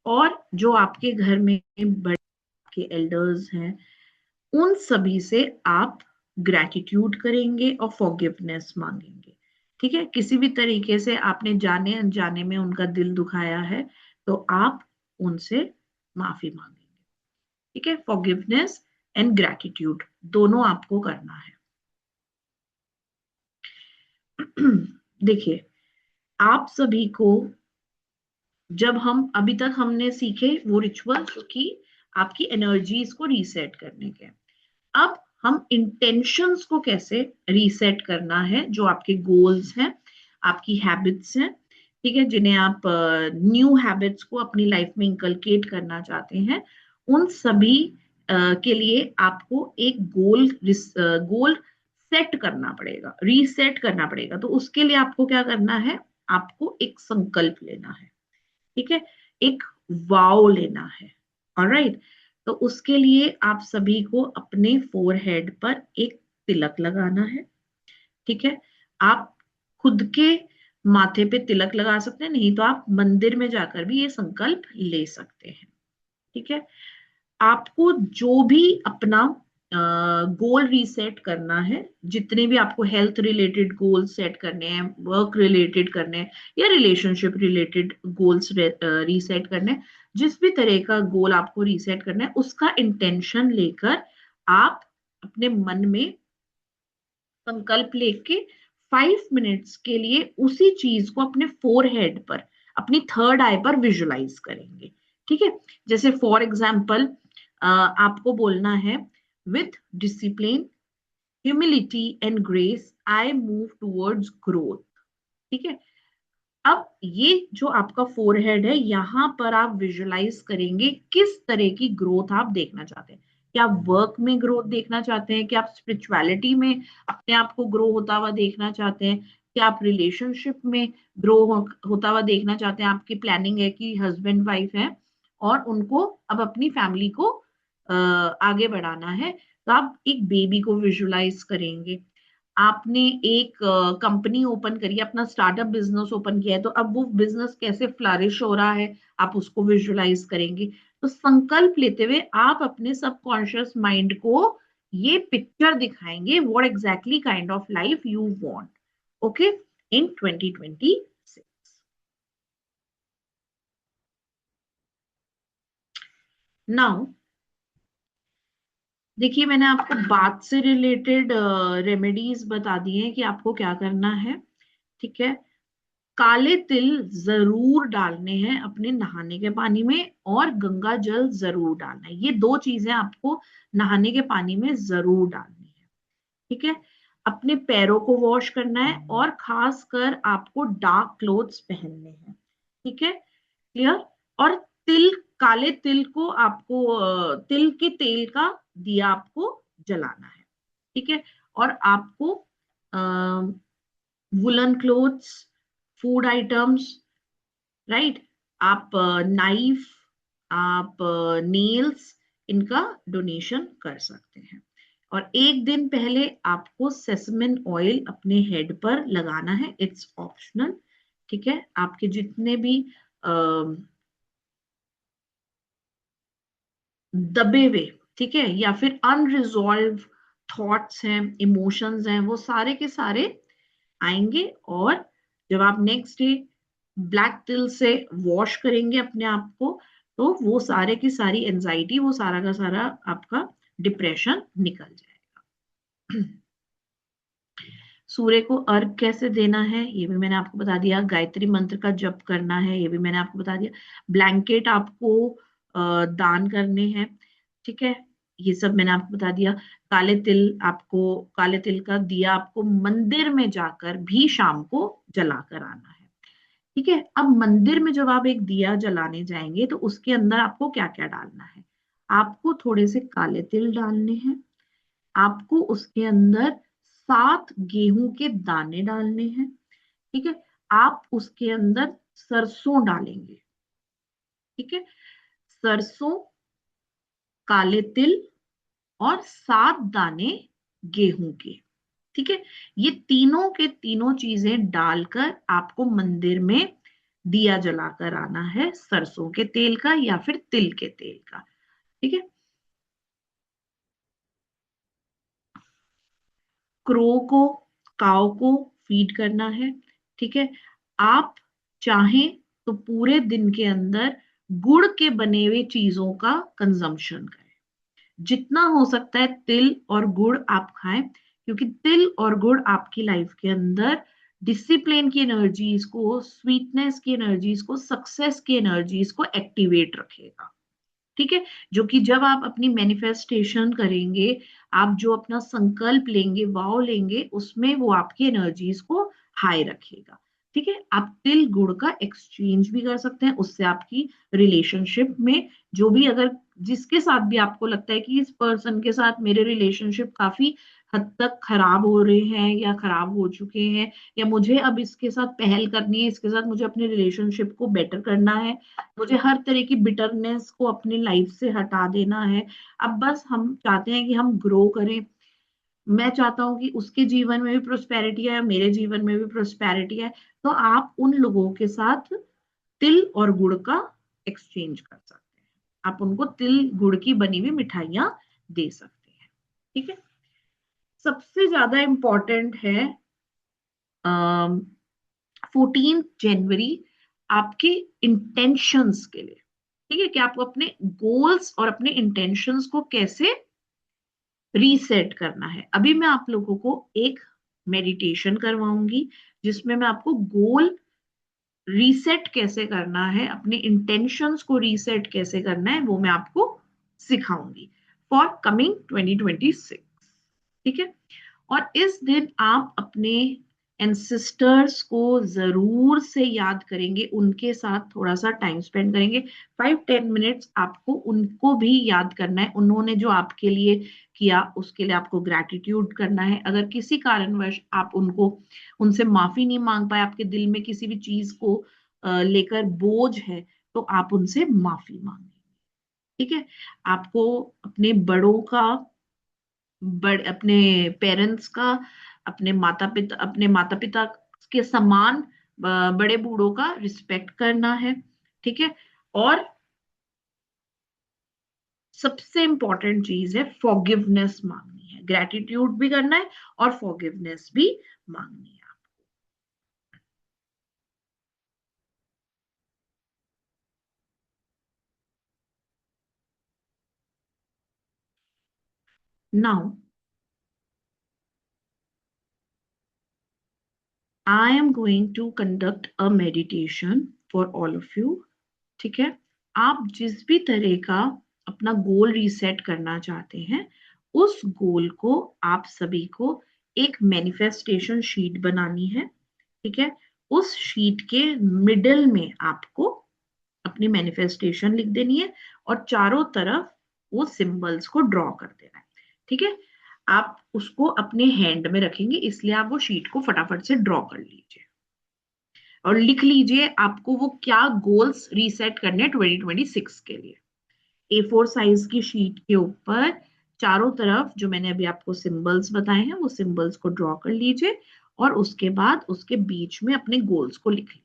A: और जो आपके घर में बड़े के एल्डर्स हैं, उन सभी से आप ग्रैटिट्यूड करेंगे और फॉरगिवनेस मांगेंगे। ठीक है। किसी भी तरीके से आपने जाने अनजाने में उनका दिल दुखाया है, तो आप उनसे माफी मांगेंगे। ठीक है। फॉरगिवनेस एंड ग्रैटिट्यूड दोनों आपको करना है। देखिए, आप सभी को, जब हम अभी तक हमने सीखे वो रिचुअल जो कि आपकी एनर्जीज को रीसेट करने के, अब हम इंटेंशंस को कैसे रीसेट करना है, जो आपके गोल्स हैं, आपकी हैबिट्स हैं, ठीक है, जिन्हें आप न्यू हैबिट्स को अपनी लाइफ में इंकलकेट करना चाहते हैं, उन सभी के लिए आपको एक गोल सेट करना पड़ेगा, रीसेट करना पड़ेगा। तो उसके लिए आपको क्या करना है, आपको एक संकल्प लेना है। ठीक है। एक वाव लेना है। ऑलराइट। तो उसके लिए आप सभी को अपने फोरहेड पर एक तिलक लगाना है। ठीक है। आप खुद के माथे पे तिलक लगा सकते हैं, नहीं तो आप मंदिर में जाकर भी ये संकल्प ले सकते हैं। ठीक है। आपको जो भी अपना गोल रीसेट करना है, जितने भी आपको हेल्थ रिलेटेड गोल सेट करने हैं, वर्क रिलेटेड करने हैं, या रिलेशनशिप रिलेटेड गोल्स रीसेट करने हैं, जिस भी तरह का गोल आपको रीसेट करना है, उसका इंटेंशन लेकर आप अपने मन में संकल्प लेके 5 मिनट्स के लिए उसी चीज को अपने फोरहेड पर, अपनी थर्ड आई पर विजुलाइज करेंगे। ठीक है। जैसे फॉर एग्जाम्पल, आपको बोलना है, with discipline, humility and grace I move towards growth. ठीक है। अब ये जो आपका फोरहेड है, यहां पर आप विजुलाइज करेंगे किस तरह की ग्रोथ आप देखना चाहते हैं। क्या आप वर्क में ग्रोथ देखना चाहते हैं? क्या आप स्पिरिचुअलिटी में अपने आप को ग्रो होता हुआ देखना चाहते हैं? क्या आप रिलेशनशिप में होता हुआ देखना चाहते हैं? आपकी प्लानिंग है कि हस्बैंड वाइफ है और उनको अब अपनी फैमिली को आगे बढ़ाना है, तो आप एक बेबी को विजुलाइज करेंगे। आपने एक कंपनी ओपन करी है, अपना स्टार्टअप बिजनेस ओपन किया है, तो अब वो बिजनेस कैसे फ्लरिश हो रहा है आप उसको विजुलाइज करेंगे। तो संकल्प लेते हुए आप अपने सबकॉन्शियस माइंड को ये पिक्चर दिखाएंगे, what exactly kind of life you want, okay, in 2026। Now देखिए, मैंने आपको बात से रिलेटेड रेमेडीज बता दी हैं कि आपको क्या करना है। ठीक है, काले तिल जरूर डालने हैं अपने नहाने के पानी में, और गंगा जल जरूर डालना है। ये दो चीजें आपको नहाने के पानी में जरूर डालनी है। ठीक है, अपने पैरों को वॉश करना है और खासकर आपको डार्क क्लोथ्स पहनने हैं। ठीक है, क्लियर। और तिल, काले तिल को आपको तिल के तेल का दिया आपको जलाना है। ठीक है, और आपको woollen clothes, food items, right, आप नाइफ, आप नेल्स, इनका डोनेशन कर सकते हैं। और एक दिन पहले आपको सेसमिन ऑयल अपने हेड पर लगाना है, इट्स ऑप्शनल। ठीक है, आपके जितने भी दबे हुए, ठीक है, या फिर अनरिजॉल्व थॉट्स हैं, इमोशंस हैं, वो सारे के सारे आएंगे। और जब आप नेक्स्ट डे ब्लैक टिल से वॉश करेंगे अपने आप को, तो वो सारे की सारी एंजाइटी, वो सारा का सारा आपका डिप्रेशन निकल जाएगा। सूर्य को अर्घ कैसे देना है ये भी मैंने आपको बता दिया। गायत्री मंत्र का जप करना है ये भी मैंने आपको बता दिया। ब्लैंकेट आपको दान करने हैं। ठीक है, ये सब मैंने आपको बता दिया। काले तिल का दिया आपको मंदिर में जाकर भी शाम को जला कर आना है। ठीक है, अब मंदिर में जब आप एक दिया जलाने जाएंगे तो उसके अंदर आपको क्या क्या डालना है? आपको थोड़े से काले तिल डालने हैं, आपको उसके अंदर 7 गेहूं के दाने डालने हैं। ठीक है, आप उसके अंदर सरसों डालेंगे। ठीक है, सरसों, काले तिल और 7 दाने गेहूं के। ठीक है, ये तीनों के तीनों चीजें डालकर आपको मंदिर में दिया जलाकर आना है, सरसों के तेल का या फिर तिल के तेल का। ठीक है, क्रो को, काव को फीड करना है। ठीक है, आप चाहें तो पूरे दिन के अंदर गुड़ के बने हुए चीजों का कंजम्पशन करें। जितना हो सकता है तिल और गुड़ आप खाएं, क्योंकि तिल और गुड़ आपकी लाइफ के अंदर डिसिप्लिन की एनर्जीज को, स्वीटनेस की एनर्जीज को, सक्सेस की एनर्जीज को एक्टिवेट रखेगा। ठीक है, जो कि जब आप अपनी मैनिफेस्टेशन करेंगे, आप जो अपना संकल्प लेंगे, वाव लेंगे, उसमें वो आपकी एनर्जीज को हाई रखेगा। ठीक है, आप तिल गुड़ का एक्सचेंज भी कर सकते हैं, उससे आपकी रिलेशनशिप में जो भी, अगर जिसके साथ भी आपको लगता है कि इस पर्सन के साथ मेरे रिलेशनशिप काफी हद तक खराब हो रहे हैं या खराब हो चुके हैं, या मुझे अब इसके साथ पहल करनी है, इसके साथ मुझे अपने रिलेशनशिप को बेटर करना है, मुझे हर तरह की बिटरनेस को अपनी लाइफ से हटा देना है। अब बस हम चाहते हैं कि हम ग्रो करें। मैं चाहता हूं कि उसके जीवन में भी प्रोस्पेरिटी है, मेरे जीवन में भी प्रोस्पेरिटी है। तो आप उन लोगों के साथ तिल और गुड़ का एक्सचेंज कर सकते हैं। आप उनको तिल गुड़ की बनी हुई मिठाइयां दे सकते हैं। ठीक है, सबसे ज्यादा इंपॉर्टेंट है 14 जनवरी आपके इंटेंशंस के लिए। ठीक है, कि आपको अपने गोल्स और अपने इंटेंशंस को कैसे रीसेट करना है। अभी मैं आप लोगों को एक मेडिटेशन करवाऊंगी, जिसमें मैं आपको गोल रीसेट कैसे करना है, अपने इंटेंशंस को रीसेट कैसे करना है, वो मैं आपको सिखाऊंगी फॉर कमिंग 2026। ठीक है, और इस दिन आप अपने एंसिस्टर्स को जरूर से याद करेंगे, उनके साथ थोड़ा सा टाइम स्पेंड करेंगे। 5-10 मिनट्स आपको उनको भी याद करना है, उन्होंने जो आपके लिए किया उसके लिए आपको ग्रैटिट्यूड करना है। अगर किसी कारणवश आप उनको उनसे माफी नहीं मांग पाए, आपके दिल में किसी भी चीज को लेकर बोझ है, तो आप उनसे माफी मांगे। ठीक है। आपको अपने बड़ों का, अपने पेरेंट्स का, अपने माता पिता के समान बड़े बूढ़ों का रिस्पेक्ट करना है। ठीक है। और सबसे इंपॉर्टेंट चीज है फॉरगिवनेस मांगनी है, ग्रेटिट्यूड भी करना है और फॉरगिवनेस भी मांगनी है। Now I am going to conduct a meditation for all of you. ठीक है। आप जिस भी तरह का अपना गोल रीसेट करना चाहते हैं, उस गोल को आप सभी को एक मैनिफेस्टेशन शीट बनानी है। ठीक है। उस शीट के मिडल में आपको अपनी मैनिफेस्टेशन लिख देनी है और चारों तरफ वो सिंबल्स को ड्रॉ कर देना है। ठीक है। आप उसको अपने हैंड में रखेंगे, इसलिए आप वो शीट को फटाफट से ड्रॉ कर लीजिए और लिख लीजिए आपको वो क्या गोल्स रीसेट करने 2026 के लिए। A4 साइज की शीट के ऊपर चारों तरफ जो मैंने अभी आपको सिंबल्स बताए हैं, वो सिंबल्स को ड्रॉ कर लीजिए और उसके बाद उसके बीच में अपने गोल्स को लिख लीजिए।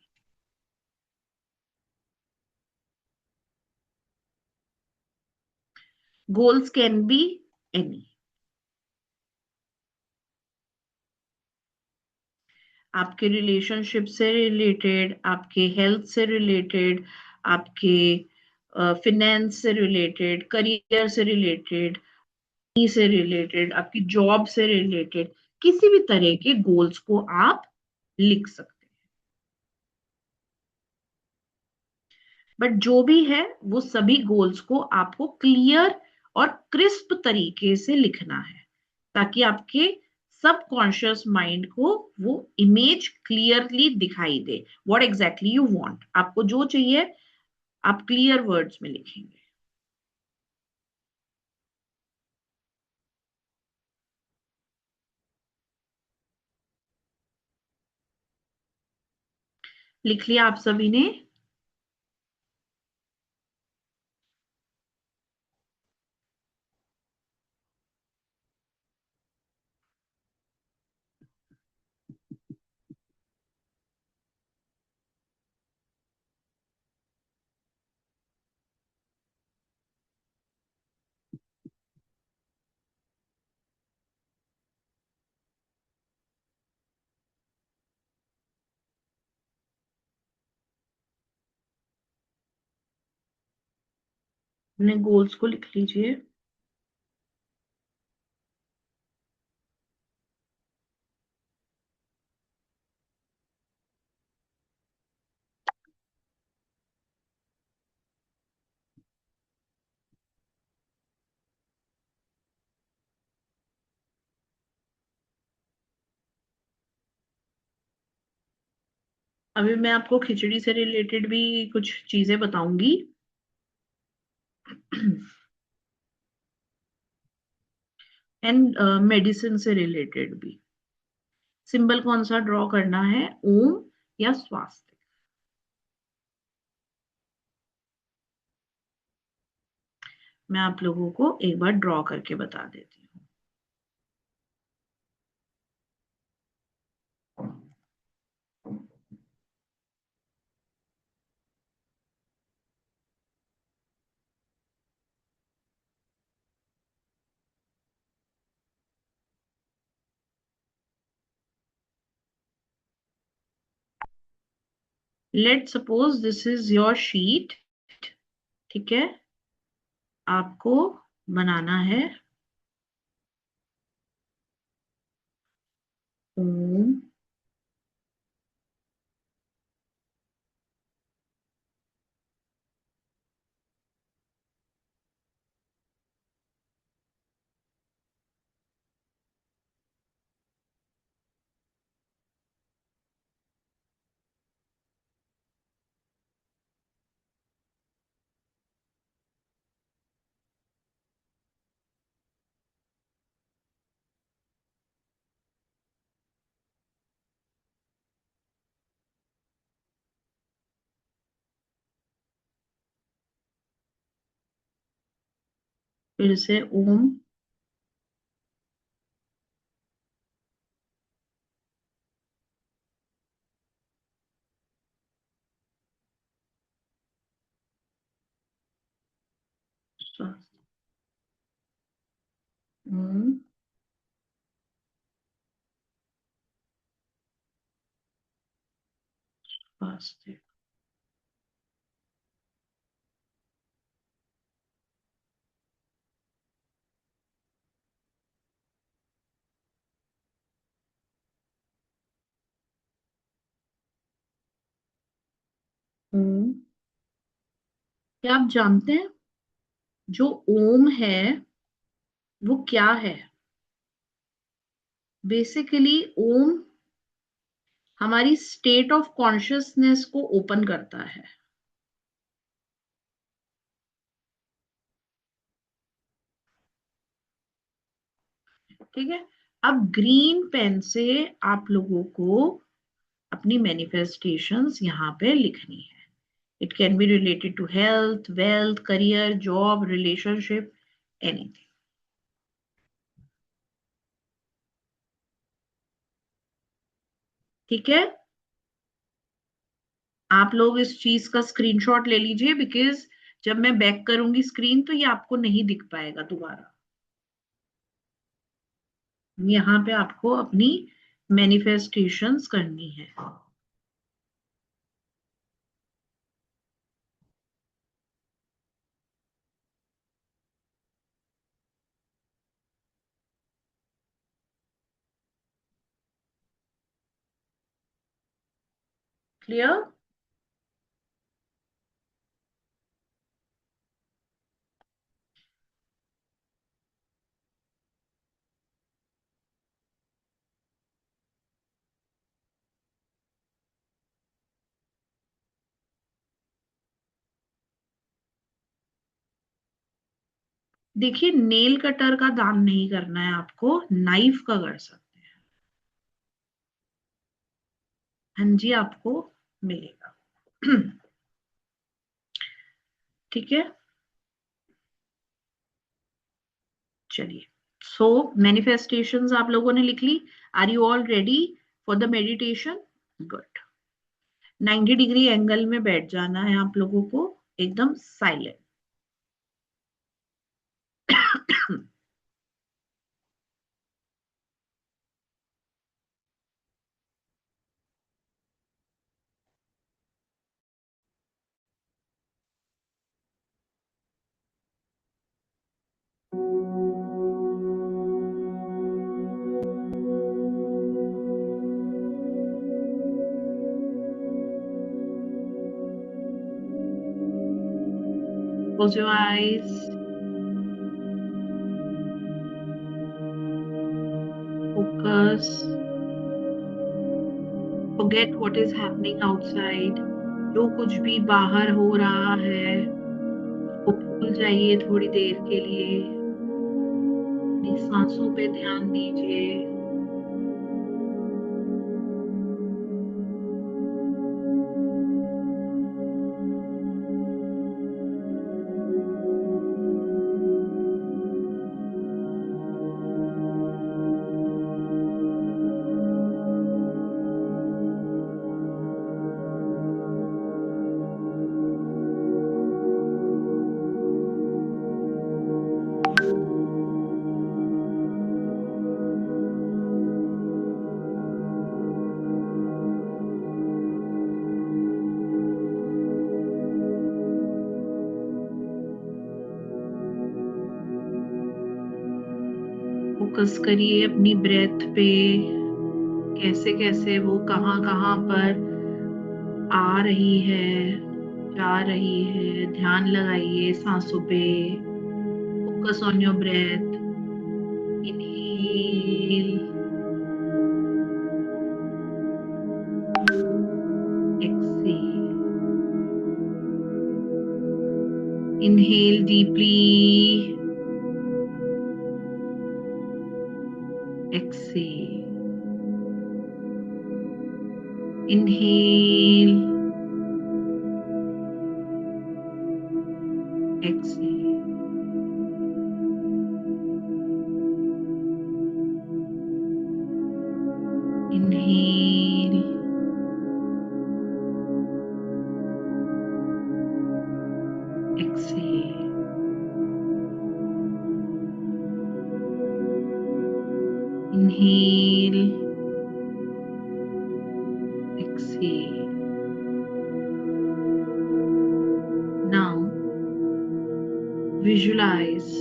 A: Goals can be any. आपके रिलेशनशिप से रिलेटेड, आपके हेल्थ से रिलेटेड, आपके फिनेंस से रिलेटेड, करियर से रिलेटेड, से रिलेटेड, आपकी जॉब से रिलेटेड, किसी भी तरह के गोल्स को आप लिख सकते हैं। बट जो भी है वो सभी गोल्स को आपको क्लियर और क्रिस्प तरीके से लिखना है, ताकि आपके सबकॉन्शियस माइंड को वो इमेज क्लियरली दिखाई दे। व्हाट एग्जैक्टली यू वांट, आपको जो चाहिए आप क्लियर वर्ड्स में लिखेंगे। लिख लिया आप सभी ने? अपने गोल्स को लिख लीजिए। अभी मैं आपको खिचड़ी से रिलेटेड भी कुछ चीजें बताऊंगी। एंड मेडिसिन से रिलेटेड भी। सिंबल कौन सा ड्रॉ करना है, ओम या स्वास्तिक? मैं आप लोगों को एक बार ड्रॉ करके बता देती हूँ। Let suppose this is your sheet. ठीक है। आपको बनाना है ओम, फिर से ओम। श्वास। ओम। स्वास्थ्य। ओम। क्या आप जानते हैं जो ओम है वो क्या है? बेसिकली ओम हमारी स्टेट ऑफ कॉन्शियसनेस को ओपन करता है। ठीक है। अब ग्रीन पेन से आप लोगों को अपनी मैनिफेस्टेशंस यहाँ पे लिखनी है। It can be related to health, wealth, career, job, relationship, anything. ठीक है। आप लोग इस चीज का स्क्रीनशॉट ले लीजिए, बिकॉज जब मैं बैक करूंगी स्क्रीन तो ये आपको नहीं दिख पाएगा दोबारा। यहाँ पे आपको अपनी मैनिफेस्टेशंस करनी है। क्लियर? देखिए, नेल कटर का दान नहीं करना है आपको, नाइफ का कर सकते हैं। हाँ जी, आपको मिलेगा। ठीक है। चलिए, सो मैनिफेस्टेशंस आप लोगों ने लिख ली। Are you all ready for the meditation? Good. 90 degree angle में बैठ जाना है आप लोगों को, एकदम silent. Close your eyes. Focus. Forget what is happening outside. जो कुछ भी बाहर हो रहा है उसको भूल जाइए थोड़ी देर के लिए। अपनी सांसों पे ध्यान दीजिए। फोकस करिए अपनी ब्रेथ पे, कैसे कैसे वो कहाँ कहाँ पर आ रही है, जा रही है। ध्यान लगाइए सांसों पे। Focus on your breath. Inhale, exhale. Inhale deeply, exhale. Inhale, exhale. Inhale, exhale. Inhale, exhale. Now visualize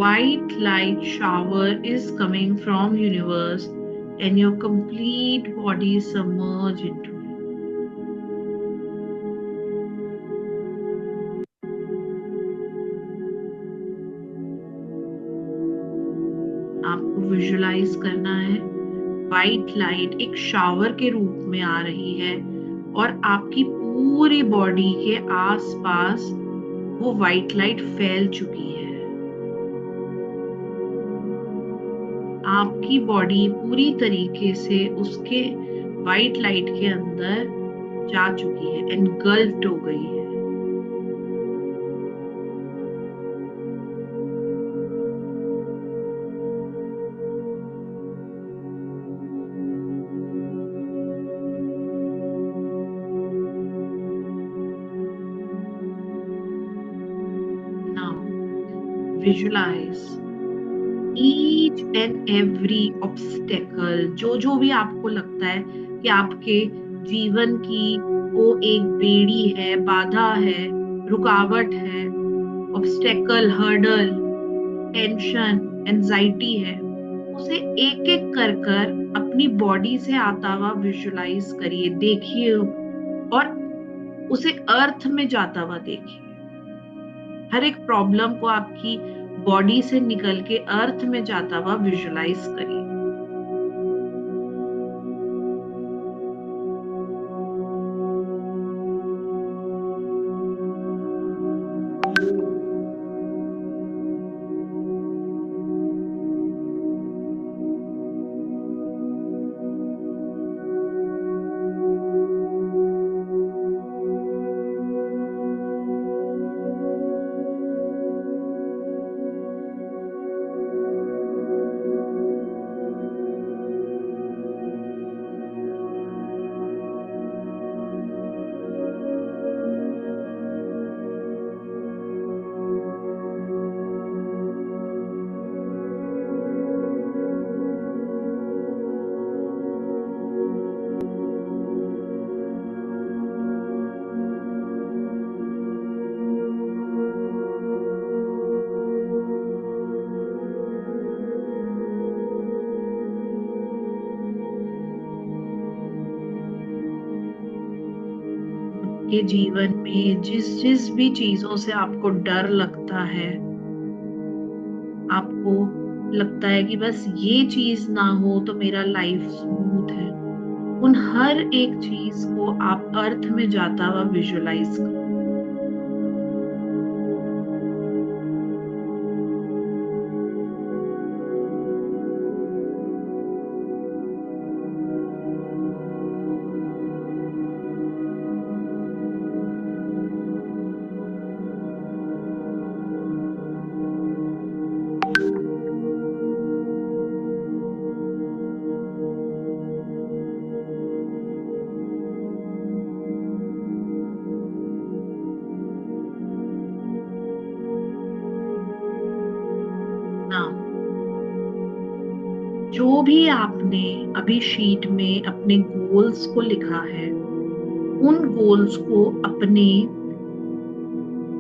A: white light shower is coming from universe and your complete body submerge into it. आपको विजुलाइज करना है व्हाइट लाइट एक शावर के रूप में आ रही है और आपकी पूरी बॉडी के आसपास वो व्हाइट लाइट फैल चुकी है। आपकी बॉडी पूरी तरीके से उसके व्हाइट लाइट के अंदर जा चुकी है, एनगल्फ्ड हो गई है। Now visualize each and every obstacle, जो भी आपको लगता है कि आपके जीवन की वो एक बेड़ी है, बाधा है, रुकावट है, ऑब्स्टेकल, हर्डल, टेंशन, एंजाइटी है, उसे एक एक कर कर अपनी बॉडी से आता हुआ विजुलाइज करिए, देखिए और उसे अर्थ में जाता हुआ देखिए। हर एक प्रॉब्लम को आपकी बॉडी से निकल के अर्थ में जाता हुआ विजुलाइज करिए। के जीवन में जिस जिस भी चीजों से आपको डर लगता है, आपको लगता है कि बस ये चीज ना हो तो मेरा लाइफ स्मूथ है, उन हर एक चीज को आप अर्थ में जाता हुआ विजुलाइज करो। ना जो भी आपने अभी शीट में अपने गोल्स को लिखा है, उन गोल्स को अपने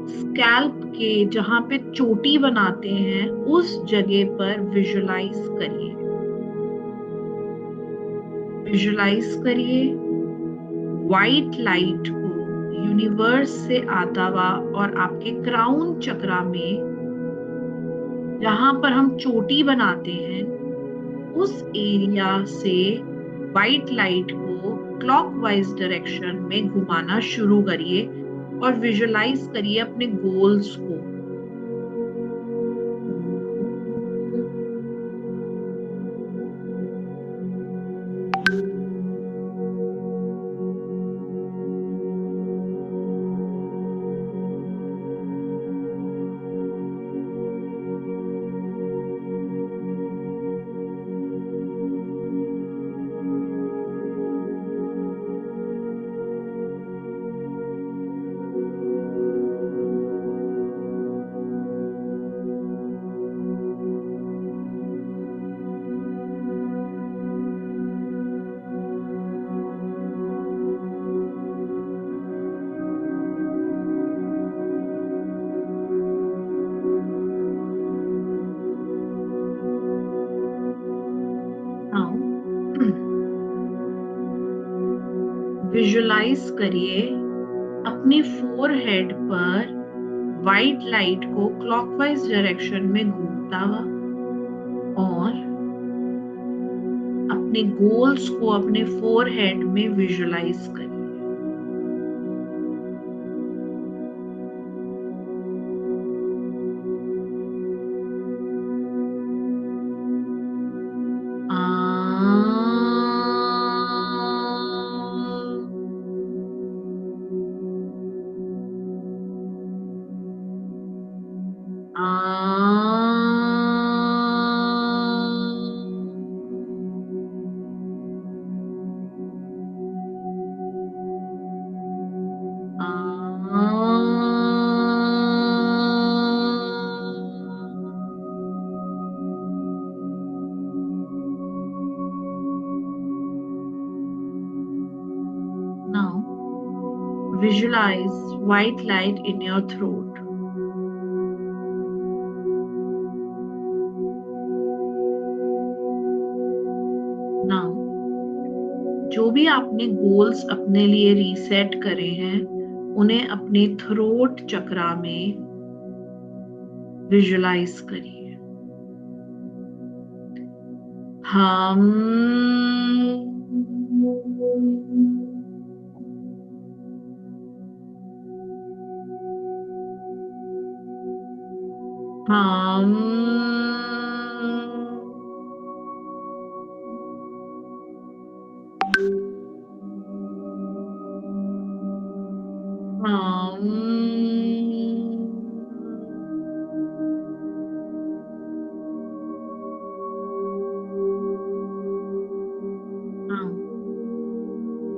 A: स्कैल्प के जहां पे चोटी बनाते हैं उस जगह पर विजुलाइज करिए। विजुलाइज करिए व्हाइट लाइट को यूनिवर्स से आता हुआ और आपके क्राउन चक्रा में जहां पर हम चोटी बनाते हैं उस एरिया से व्हाइट लाइट को क्लॉकवाइज डायरेक्शन में घुमाना शुरू करिए और विजुलाइज करिए अपने गोल्स को। विजुलाइज करिए अपने फोरहेड पर व्हाइट लाइट को क्लॉकवाइज डायरेक्शन में घूमता हुआ, और अपने गोल्स को अपने फोरहेड में विजुलाइज करिए। Now visualize white light in your throat. Now जो भी आपने गोल्स अपने लिए रीसेट करे हैं, उन्हें अपने थ्रोट चक्रा में विजुलाइज करिए। हम हम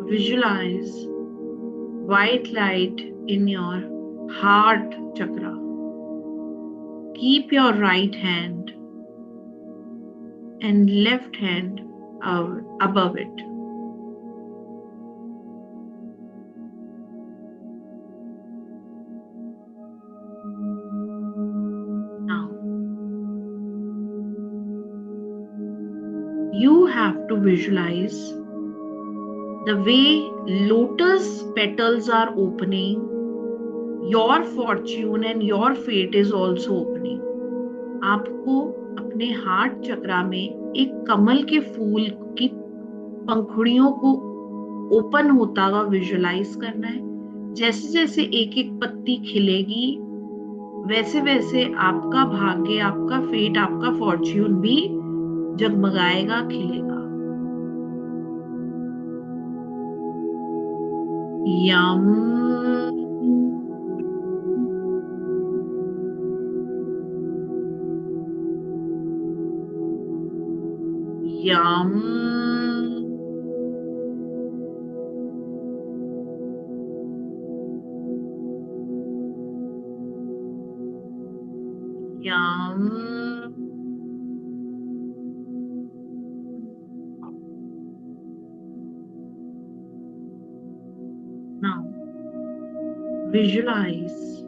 A: visualize white light in your heart chakra. Keep your right hand and left hand above it. Now, you have to visualize the way lotus petals are opening. Your fortune and your fate is also opening. आपको अपने हार्ट चक्रा में एक कमल के फूल की पंखुड़ियों को ओपन होता हुआ विजुलाइज करना है। जैसे जैसे एक एक पत्ती खिलेगी, वैसे वैसे आपका भाग्य, आपका फेट, आपका फॉर्च्यून भी जगमगाएगा, खिलेगा। यम यम यम Now visualize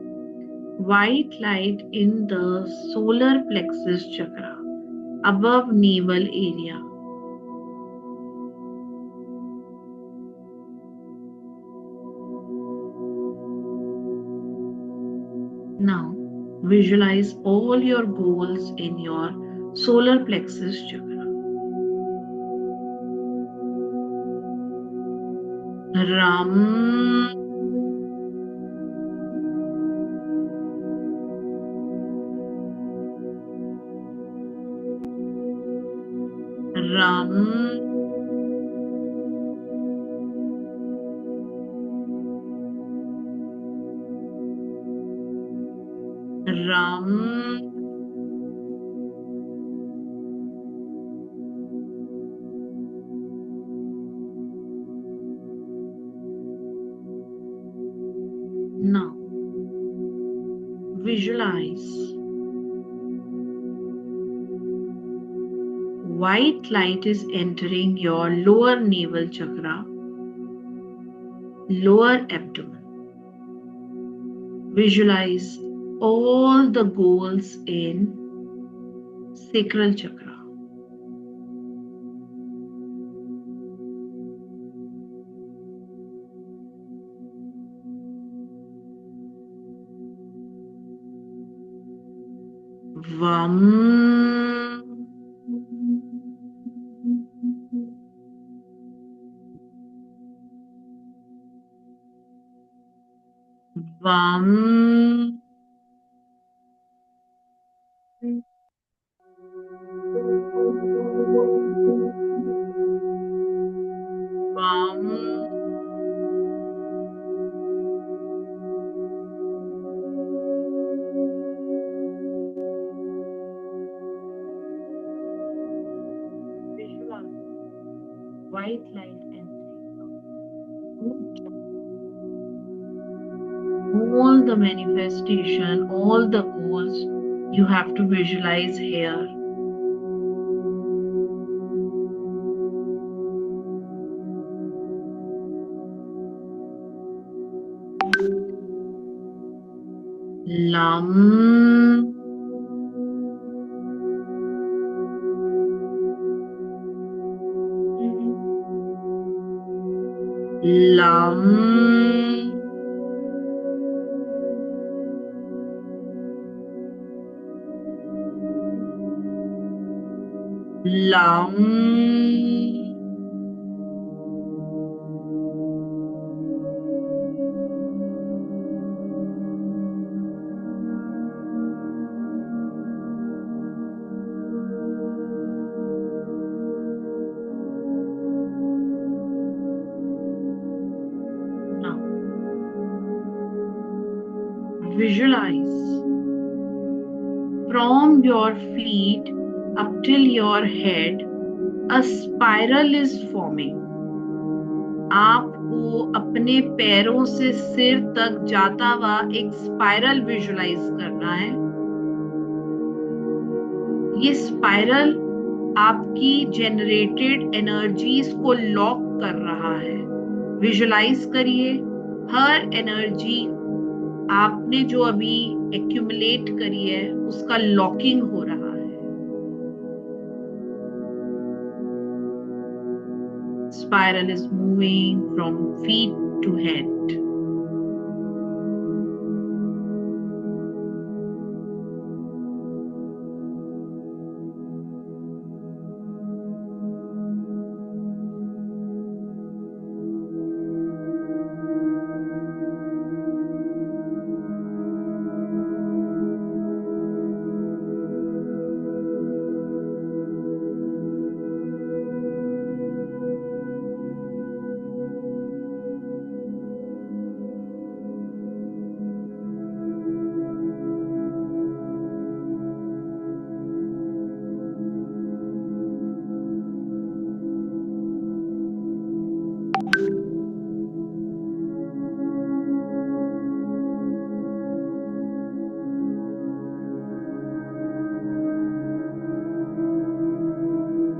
A: white light in the solar plexus chakra above navel area. Now visualize all your goals in your solar plexus chakra. Ram Ram Ram Now visualize white light is entering your lower navel chakra, lower abdomen. Visualize all the goals in sacral chakra. वम वम वम white light entering all the manifestation, all the goals you have to visualize here. Lam Lam Lam Now visualize from your feet up till your head, a spiral is forming. आपको अपने पैरों से सिर तक जाता हुआ एक स्पाइरल विजुलाइज करना है। ये स्पाइरल आपकी जनरेटेड एनर्जीज को लॉक कर रहा है। विजुलाइज करिए हर एनर्जी आपने जो अभी एक्यूमुलेट करी है उसका लॉकिंग हो रहा है। Spiral is moving from feet to head.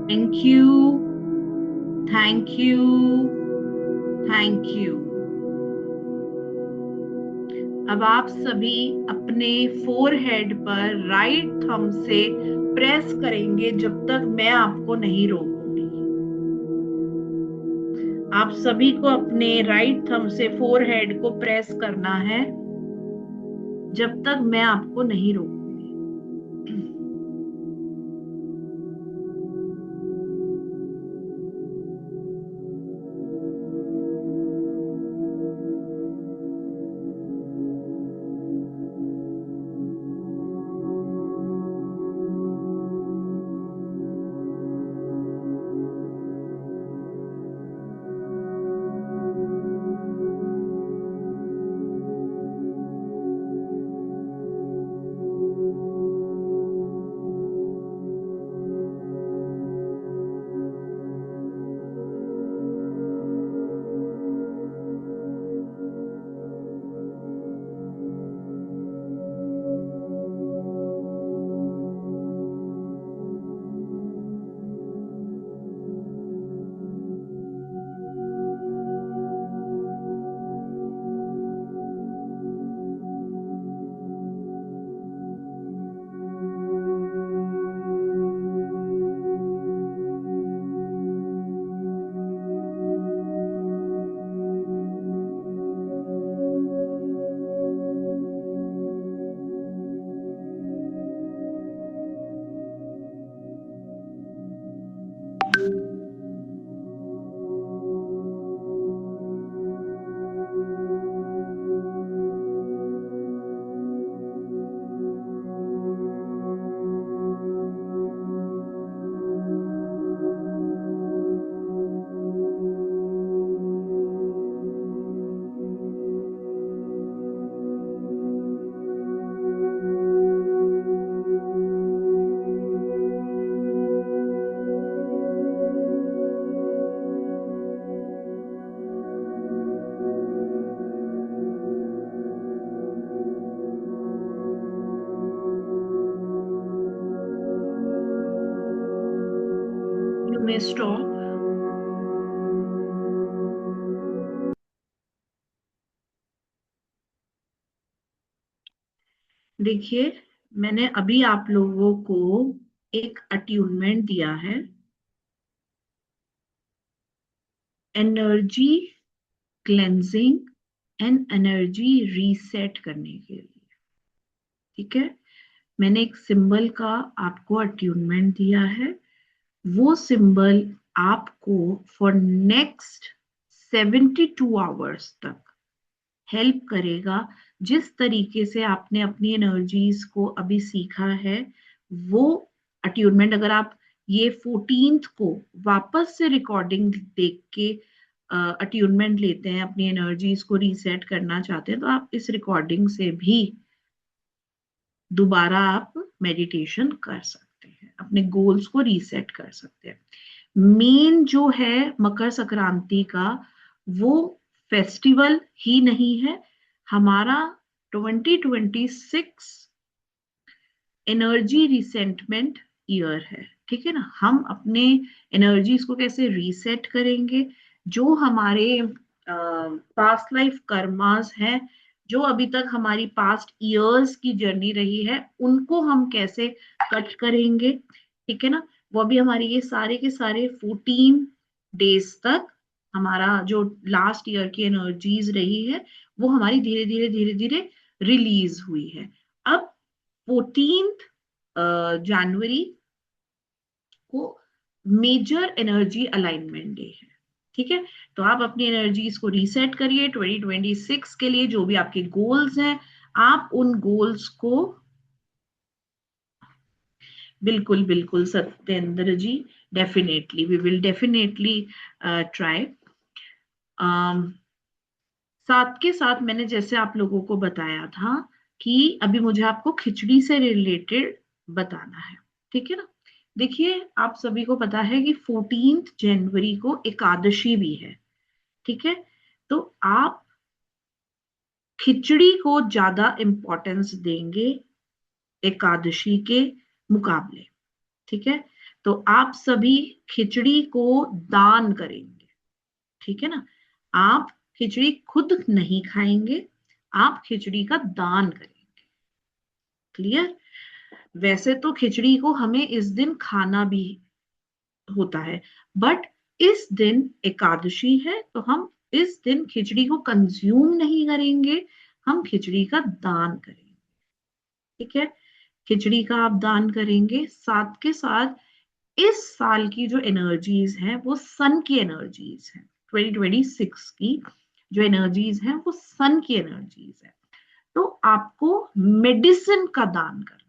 A: Thank you, thank you, thank you. अब आप सभी अपने फोरहेड पर राइट थंब से प्रेस करेंगे जब तक मैं आपको नहीं रोकूंगी। आप सभी को अपने राइट थंब से फोरहेड को प्रेस करना है जब तक मैं आपको नहीं रोकूंगी। में स्ट्रॉ। देखिए, मैंने अभी आप लोगों को एक अट्यूनमेंट दिया है energy cleansing and energy reset करने के लिए। ठीक है, मैंने एक सिंबल का आपको अट्यूनमेंट दिया है। वो सिंबल आपको फॉर नेक्स्ट 72 आवर्स तक हेल्प करेगा। जिस तरीके से आपने अपनी एनर्जीज को अभी सीखा है, वो अट्यूनमेंट अगर आप ये 14th को वापस से रिकॉर्डिंग देख के अट्यूनमेंट लेते हैं, अपनी एनर्जीज को रीसेट करना चाहते हैं, तो आप इस रिकॉर्डिंग से भी दोबारा आप मेडिटेशन कर सकते हैं, अपने गोल्स को रीसेट कर सकते हैं। मेन जो है मकर संक्रांति का, वो फेस्टिवल ही नहीं है, हमारा 2026 एनर्जी रिसेंटमेंट ईयर है। ठीक है ना, हम अपने एनर्जीज को कैसे रीसेट करेंगे, जो हमारे पास्ट लाइफ कर्मास हैं, जो अभी तक हमारी पास्ट ईयर्स की जर्नी रही है, उनको हम कैसे कट करेंगे। ठीक है ना, वो अभी हमारी ये सारे के सारे 14 डेज तक हमारा जो लास्ट ईयर की एनर्जीज रही है, वो हमारी धीरे धीरे धीरे धीरे रिलीज हुई है। अब 14th जनवरी को मेजर एनर्जी अलाइनमेंट डे है। ठीक है, तो आप अपनी एनर्जीज को रीसेट करिए 2026 के लिए। जो भी आपके गोल्स हैं, आप उन गोल्स को, बिल्कुल बिल्कुल Satyendra ji, definitely we will definitely try. साथ के साथ मैंने जैसे आप लोगों को बताया था कि अभी मुझे आपको खिचड़ी से रिलेटेड बताना है। ठीक है ना, देखिए, आप सभी को पता है कि 14th जनवरी को एकादशी भी है। ठीक है, तो आप खिचड़ी को ज्यादा इंपॉर्टेंस देंगे एकादशी के मुकाबले। ठीक है, तो आप सभी खिचड़ी को दान करेंगे। ठीक है ना, आप खिचड़ी खुद नहीं खाएंगे, आप खिचड़ी का दान करेंगे। क्लियर? वैसे तो खिचड़ी को हमें इस दिन खाना भी होता है, बट इस दिन एकादशी है, तो हम इस दिन खिचड़ी को कंज्यूम नहीं करेंगे, हम खिचड़ी का दान करेंगे। ठीक है, खिचड़ी का आप दान करेंगे। साथ के साथ इस साल की जो एनर्जीज हैं, वो सन की एनर्जीज हैं। 2026 की जो एनर्जीज हैं, वो सन की एनर्जीज है। तो आपको मेडिसिन का दान करना है।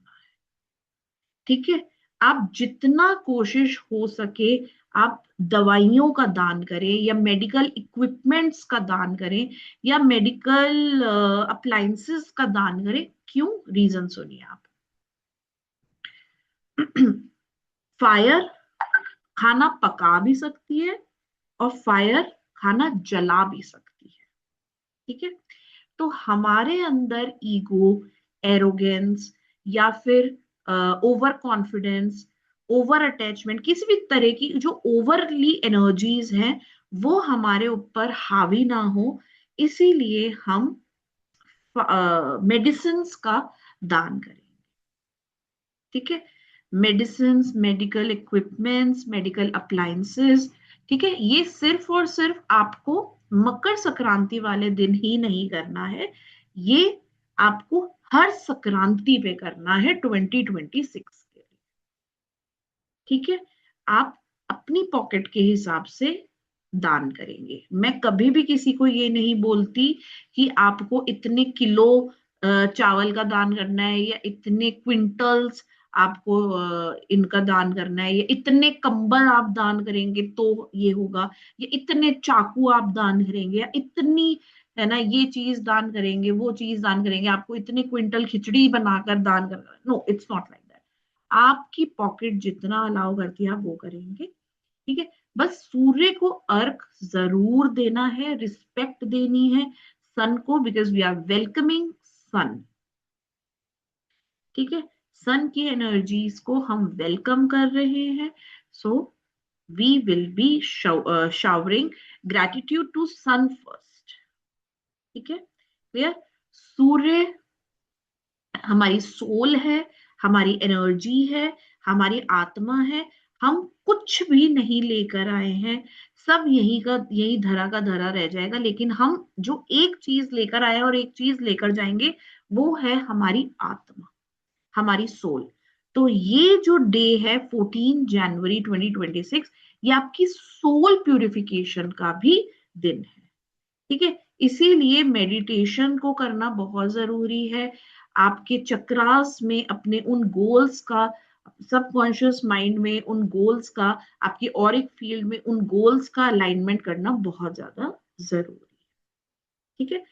A: ठीक है, आप जितना कोशिश हो सके आप दवाइयों का दान करें, या मेडिकल इक्विपमेंट्स का दान करें, या मेडिकल अप्लायंसेस का दान करें। क्यों? रीजन सुनिए आप। फायर खाना पका भी सकती है, और फायर खाना जला भी सकती है। ठीक है, तो हमारे अंदर ईगो, एरोगेंस, या फिर ओवर कॉन्फिडेंस, ओवर अटैचमेंट, किसी भी तरह की जो ओवरली एनर्जीज हैं, वो हमारे ऊपर हावी ना हो, इसीलिए हम मेडिसिन का दान करें। ठीक है, medicine, medical equipments, medical appliances. ठीक है, ये सिर्फ और सिर्फ आपको मकर संक्रांति वाले दिन ही नहीं करना है, ये आपको हर संक्रांति पे करना है 2026 के लिए। ठीक है, आप अपनी पॉकेट के हिसाब से दान करेंगे। मैं कभी भी किसी को ये नहीं बोलती कि आपको इतने किलो चावल का दान करना है, या इतने क्विंटल्स आपको इनका दान करना है, या इतने कंबल आप दान करेंगे तो ये होगा, या इतने चाकू आप दान करेंगे, या इतनी, है ना, ये चीज दान करेंगे, वो चीज दान करेंगे, आपको इतने क्विंटल खिचड़ी बनाकर दान करना। No, it's not like that. आपकी पॉकेट जितना अलाउ करती है आप वो करेंगे। ठीक है, बस सूर्य को अर्घ जरूर देना है, रिस्पेक्ट देनी है सन को, बिकॉज वी आर वेलकमिंग सन। ठीक है, सन की एनर्जीज को हम वेलकम कर रहे हैं। सो We will be showering gratitude to sun first. ठीक है, क्लियर? सूर्य हमारी सोल है, हमारी एनर्जी है, हमारी आत्मा है। हम कुछ भी नहीं लेकर आए हैं, सब यही का यही धरा का धरा रह जाएगा, लेकिन हम जो एक चीज लेकर आए और एक चीज लेकर जाएंगे, वो है हमारी आत्मा, हमारी सोल। तो ये जो डे है 14 जनवरी 2026, ये आपकी सोल प्यूरिफिकेशन का भी दिन है। ठीक है, इसीलिए मेडिटेशन को करना बहुत जरूरी है। आपके चक्रास में अपने उन गोल्स का, सबकॉन्शियस माइंड में उन गोल्स का, आपकी ऑरिक फील्ड में उन गोल्स का अलाइनमेंट करना बहुत ज्यादा जरूरी है। ठीक है,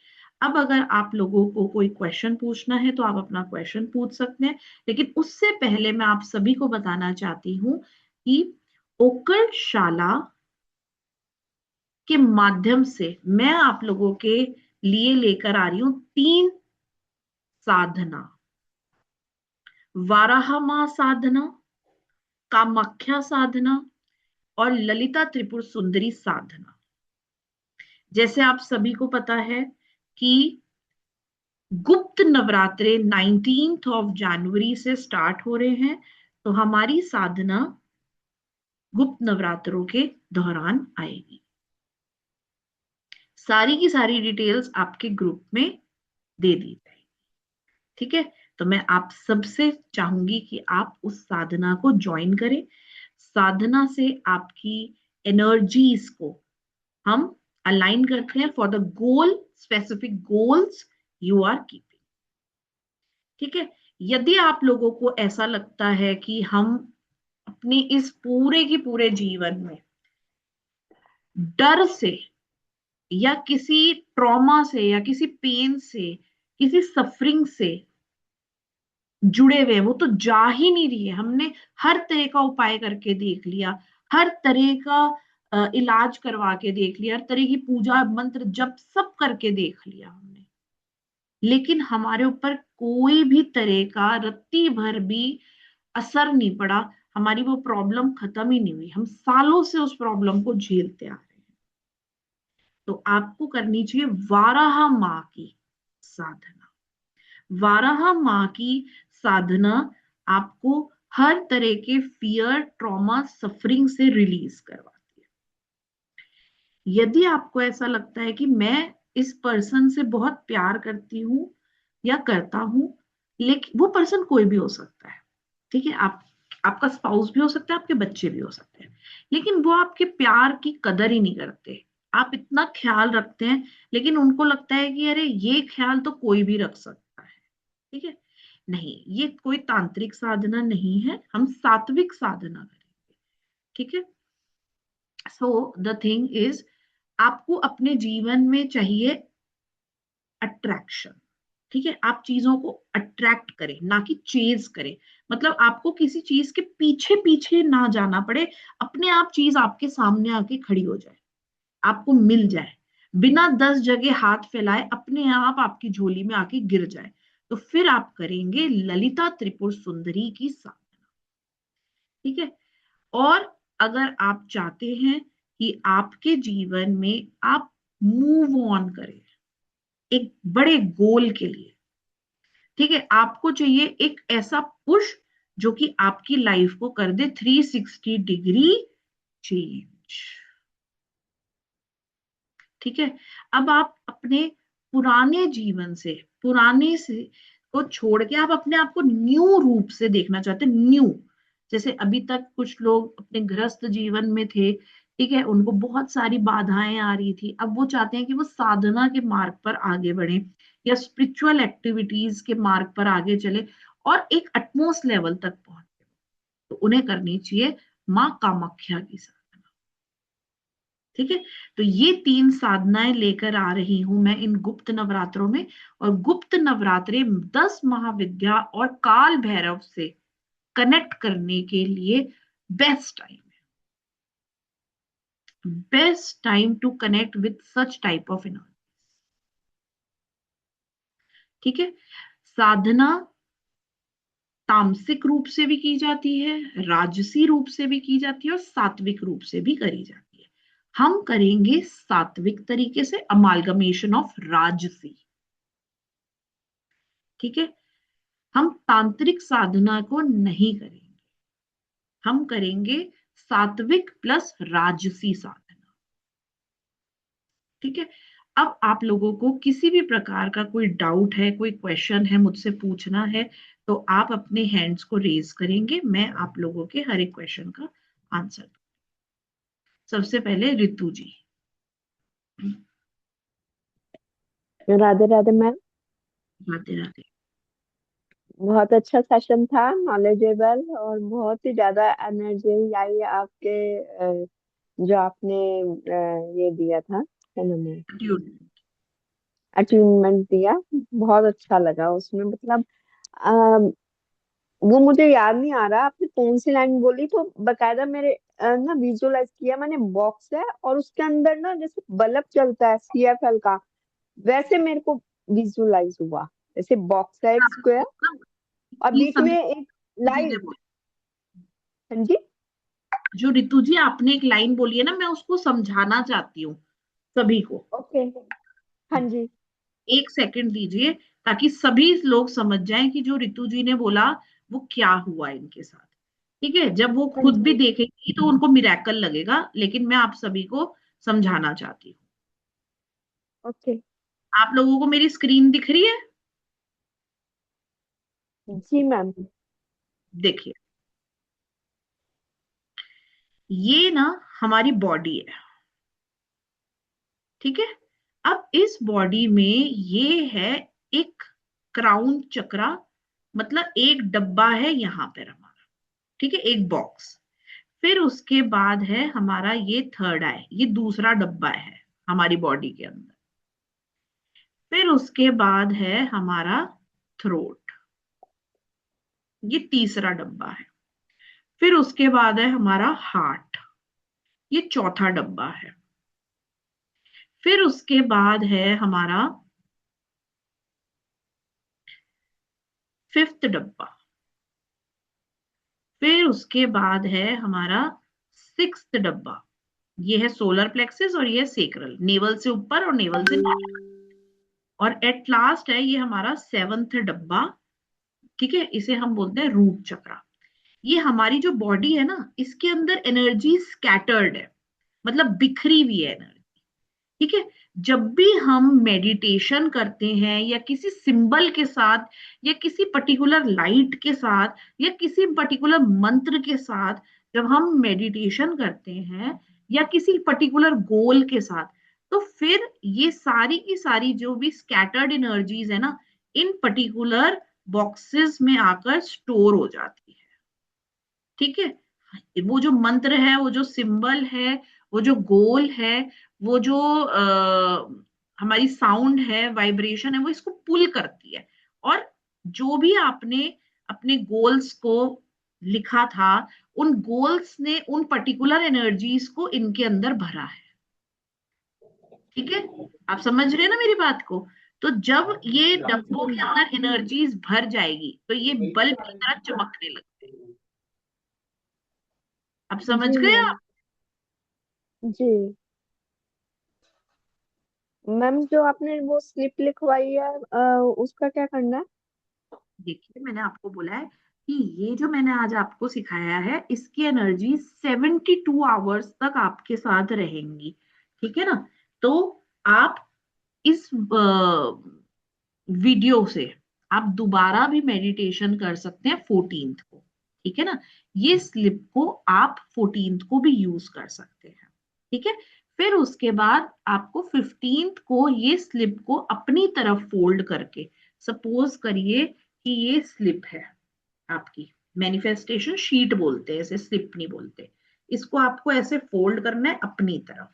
A: अब अगर आप लोगों को कोई क्वेश्चन पूछना है तो आप अपना क्वेश्चन पूछ सकते हैं, लेकिन उससे पहले मैं आप सभी को बताना चाहती हूँ कि ओकरशाला के माध्यम से मैं आप लोगों के लिए लेकर आ रही हूं 3 साधना। वाराहमा साधना, कामाख्या साधना और ललिता त्रिपुर सुंदरी साधना। जैसे आप सभी को पता है कि गुप्त नवरात्रे 19th ऑफ जनवरी से स्टार्ट हो रहे हैं, तो हमारी साधना गुप्त नवरात्रों के दौरान आएगी। सारी की सारी डिटेल्स आपके ग्रुप में दे दी जाएगी। ठीक है, तो मैं आप सबसे चाहूंगी कि आप उस साधना को ज्वाइन करें। साधना से आपकी एनर्जीज को हम अलाइन करते हैं for the goal, specific goals you are keeping. ठीक है, यदि आप लोगों को ऐसा लगता है कि हम अपने इस पूरे की पूरे जीवन में डर से या किसी ट्रॉमा से या किसी पेन से, किसी सफरिंग से जुड़े हुए, वो तो जा ही नहीं रही है। हमने हर तरह का उपाय करके देख लिया, हर तरह का इलाज करवा के देख लिया, हर तरह की पूजा मंत्र जप सब करके देख लिया हमने, लेकिन हमारे ऊपर कोई भी तरह का रत्ती भर भी असर नहीं पड़ा। हमारी वो प्रॉब्लम खत्म ही नहीं हुई, हम सालों से उस प्रॉब्लम को झेलते आ रहे हैं। तो आपको करनी चाहिए वाराह माँ की साधना। वाराह माँ की साधना आपको हर तरह के फियर, ट्रॉमा, सफरिंग से रिलीज करवाती है। यदि आपको ऐसा लगता है कि मैं इस पर्सन से बहुत प्यार करती हूँ या करता हूं, लेकिन वो पर्सन कोई भी हो सकता है, ठीक है, आपका स्पाउस भी हो सकता है, आपके बच्चे भी हो सकते हैं, लेकिन वो आपके प्यार की कदर ही नहीं करते। आप इतना ख्याल रखते हैं, लेकिन उनको लगता है कि अरे ये ख्याल तो कोई भी रख सकता है। ठीक है, नहीं, ये कोई तांत्रिक साधना नहीं है, हम सात्विक साधना करेंगे। ठीक है, सो द थिंग इज, आपको अपने जीवन में चाहिए अट्रैक्शन। ठीक है, आप चीजों को अट्रैक्ट करें, ना कि चेज करें। मतलब आपको किसी चीज के पीछे पीछे ना जाना पड़े, अपने आप चीज आपके सामने आके खड़ी हो जाए, आपको मिल जाए, बिना 10 जगह हाथ फैलाए अपने आप आपकी झोली में आके गिर जाए। तो फिर आप करेंगे ललिता त्रिपुर सुंदरी की साधना। ठीक है, और अगर आप चाहते हैं कि आपके जीवन में आप मूव ऑन करें एक बड़े गोल के लिए, ठीक है, आपको चाहिए एक ऐसा पुश जो कि आपकी लाइफ को कर दे 360 डिग्री चेंज। ठीक है, अब आप अपने पुराने जीवन से, पुराने से को छोड़ के आप अपने आप को न्यू रूप से देखना चाहते हैं, न्यू। जैसे अभी तक कुछ लोग अपने गृहस्थ जीवन में थे, ठीक है, उनको बहुत सारी बाधाएं आ रही थी, अब वो चाहते हैं कि वो साधना के मार्ग पर आगे बढ़े या स्पिरिचुअल एक्टिविटीज के मार्ग पर आगे चले और एक अटमोस्ट लेवल तक पहुंचे। तो उन्हें करनी चाहिए माँ कामाख्या की साधना। ठीक है, तो ये 3 साधनाएं लेकर आ रही हूं मैं इन गुप्त नवरात्रों में। और गुप्त नवरात्रे 10 महाविद्या और काल भैरव से कनेक्ट करने के लिए बेस्ट टाइम है, best time to connect with such type of energy. ठीक है, साधना तामसिक रूप से भी की जाती है, राजसी रूप से भी की जाती है, और सात्विक रूप से भी करी जाती है। हम करेंगे सात्विक तरीके से, अमालगमेशन ऑफ राजसी। ठीक है। हम तांत्रिक साधना को नहीं करेंगे, हम करेंगे सात्विक प्लस राजसी साधना। ठीक है। अब आप लोगों को किसी भी प्रकार का कोई डाउट है, कोई क्वेश्चन है, मुझसे पूछना है, तो आप अपने हैंड्स को रेज करेंगे, मैं आप लोगों के हर एक क्वेश्चन का आंसर दूँ। सबसे पहले रितु जी।
C: राधे राधे मैम।
A: राधे राधे।
C: बहुत अच्छा सेशन था, नॉलेजेबल, और बहुत ही ज्यादा एनर्जी आई आपके जो आपने ये दिया था, है ना मैम, अचीवमेंट दिया। बहुत अच्छा लगा उसमें, मतलब अ, वो मुझे याद नहीं आ रहा आपने कौन सी लाइन बोली, तो बकायदा मेरे ना विजुअलाइज किया मैंने, बॉक्स है और उसके अंदर ना जैसे बल्ब चलता है CFL का, वैसे मेरे को विजुअलाइज हुआ। जैसे बॉक्स है एक स्क्वायर और
A: ये
C: बीच में
A: सभी
C: एक
A: जी ने
C: लाइट।
A: बोली,
C: हाँ जी।
A: जो रितु जी आपने एक लाइन बोली है ना, मैं उसको समझाना चाहती हूँ सभी को।
C: ओके। हाँ जी।
A: एक सेकंड दीजिए, ताकि सभी लोग समझ जाएं कि जो रितु जी ने बोला वो क्या हुआ इनके साथ। ठीक है। जब वो
C: हाँ
A: खुद भी
C: जी।
A: देखेंगी तो उनको मिरेकल लगेगा, लेकिन मैं आप सभी को समझाना चाहती हूँ।
C: ओके।
A: आप लोगों को मेरी स्क्रीन दिख रही है?
C: जी मैम।
A: देखिए, ये ना हमारी बॉडी है। ठीक है। अब इस बॉडी में ये है एक क्राउन चक्रा, मतलब एक डब्बा है यहां पर हमारा। ठीक है, एक बॉक्स। फिर उसके बाद है हमारा ये थर्ड आई, ये दूसरा डब्बा है हमारी बॉडी के अंदर। फिर उसके बाद है हमारा थ्रोट, ये तीसरा डब्बा है। फिर उसके बाद है हमारा हार्ट, ये चौथा डब्बा है। फिर उसके बाद है हमारा फिफ्थ डब्बा। फिर उसके बाद है हमारा सिक्स्थ डब्बा, ये है सोलर प्लेक्सिस, और ये है सेक्रल, नेवल से ऊपर और नेवल से नीचे। और एट लास्ट है ये हमारा सेवंथ डब्बा। ठीक है, इसे हम बोलते हैं रूट चक्रा। ये हमारी जो बॉडी है ना, इसके अंदर एनर्जी स्कैटर्ड है, मतलब बिखरी हुई है एनर्जी। ठीक है। जब भी हम मेडिटेशन करते हैं या किसी सिंबल के साथ, या किसी पर्टिकुलर लाइट के साथ, या किसी पर्टिकुलर मंत्र के साथ, जब हम मेडिटेशन करते हैं या किसी पर्टिकुलर गोल के साथ, तो फिर ये सारी की सारी जो भी स्कैटर्ड एनर्जीज है ना, इन पर्टिकुलर बॉक्सेस में आकर स्टोर हो जाती है। ठीक है। वो जो मंत्र है, वो जो सिंबल है, वो जो गोल है, वो जो हमारी साउंड है, वाइब्रेशन है, वो इसको पुल करती है। और जो भी आपने अपने गोल्स को लिखा था, उन गोल्स ने उन पर्टिकुलर एनर्जीज को इनके अंदर भरा है। ठीक है। आप समझ रहे हैं ना मेरी बात को? तो जब ये डब्बों के अंदर एनर्जीज भर जाएगी, तो ये बल्ब की तरह चमकने लगते हैं। आप समझ
C: जी
A: गए?
C: मैम। जी मैम, जो आपने वो स्लिप लिखवाई है उसका क्या करना है?
A: देखिए, मैंने आपको बोला है कि ये जो मैंने आज आपको सिखाया है, इसकी एनर्जी 72 आवर्स तक आपके साथ रहेंगी। ठीक है ना? तो आप इस वीडियो से आप दोबारा भी मेडिटेशन कर सकते हैं 14th को। ठीक है ना? ये स्लिप को आप 14th को भी यूज कर सकते हैं। ठीक है। फिर उसके बाद आपको 15th को ये स्लिप को अपनी तरफ फोल्ड करके, सपोज करिए कि ये स्लिप है आपकी, मैनिफेस्टेशन शीट बोलते हैं इसे, स्लिप नहीं बोलते। इसको आपको ऐसे फोल्ड करना है अपनी तरफ।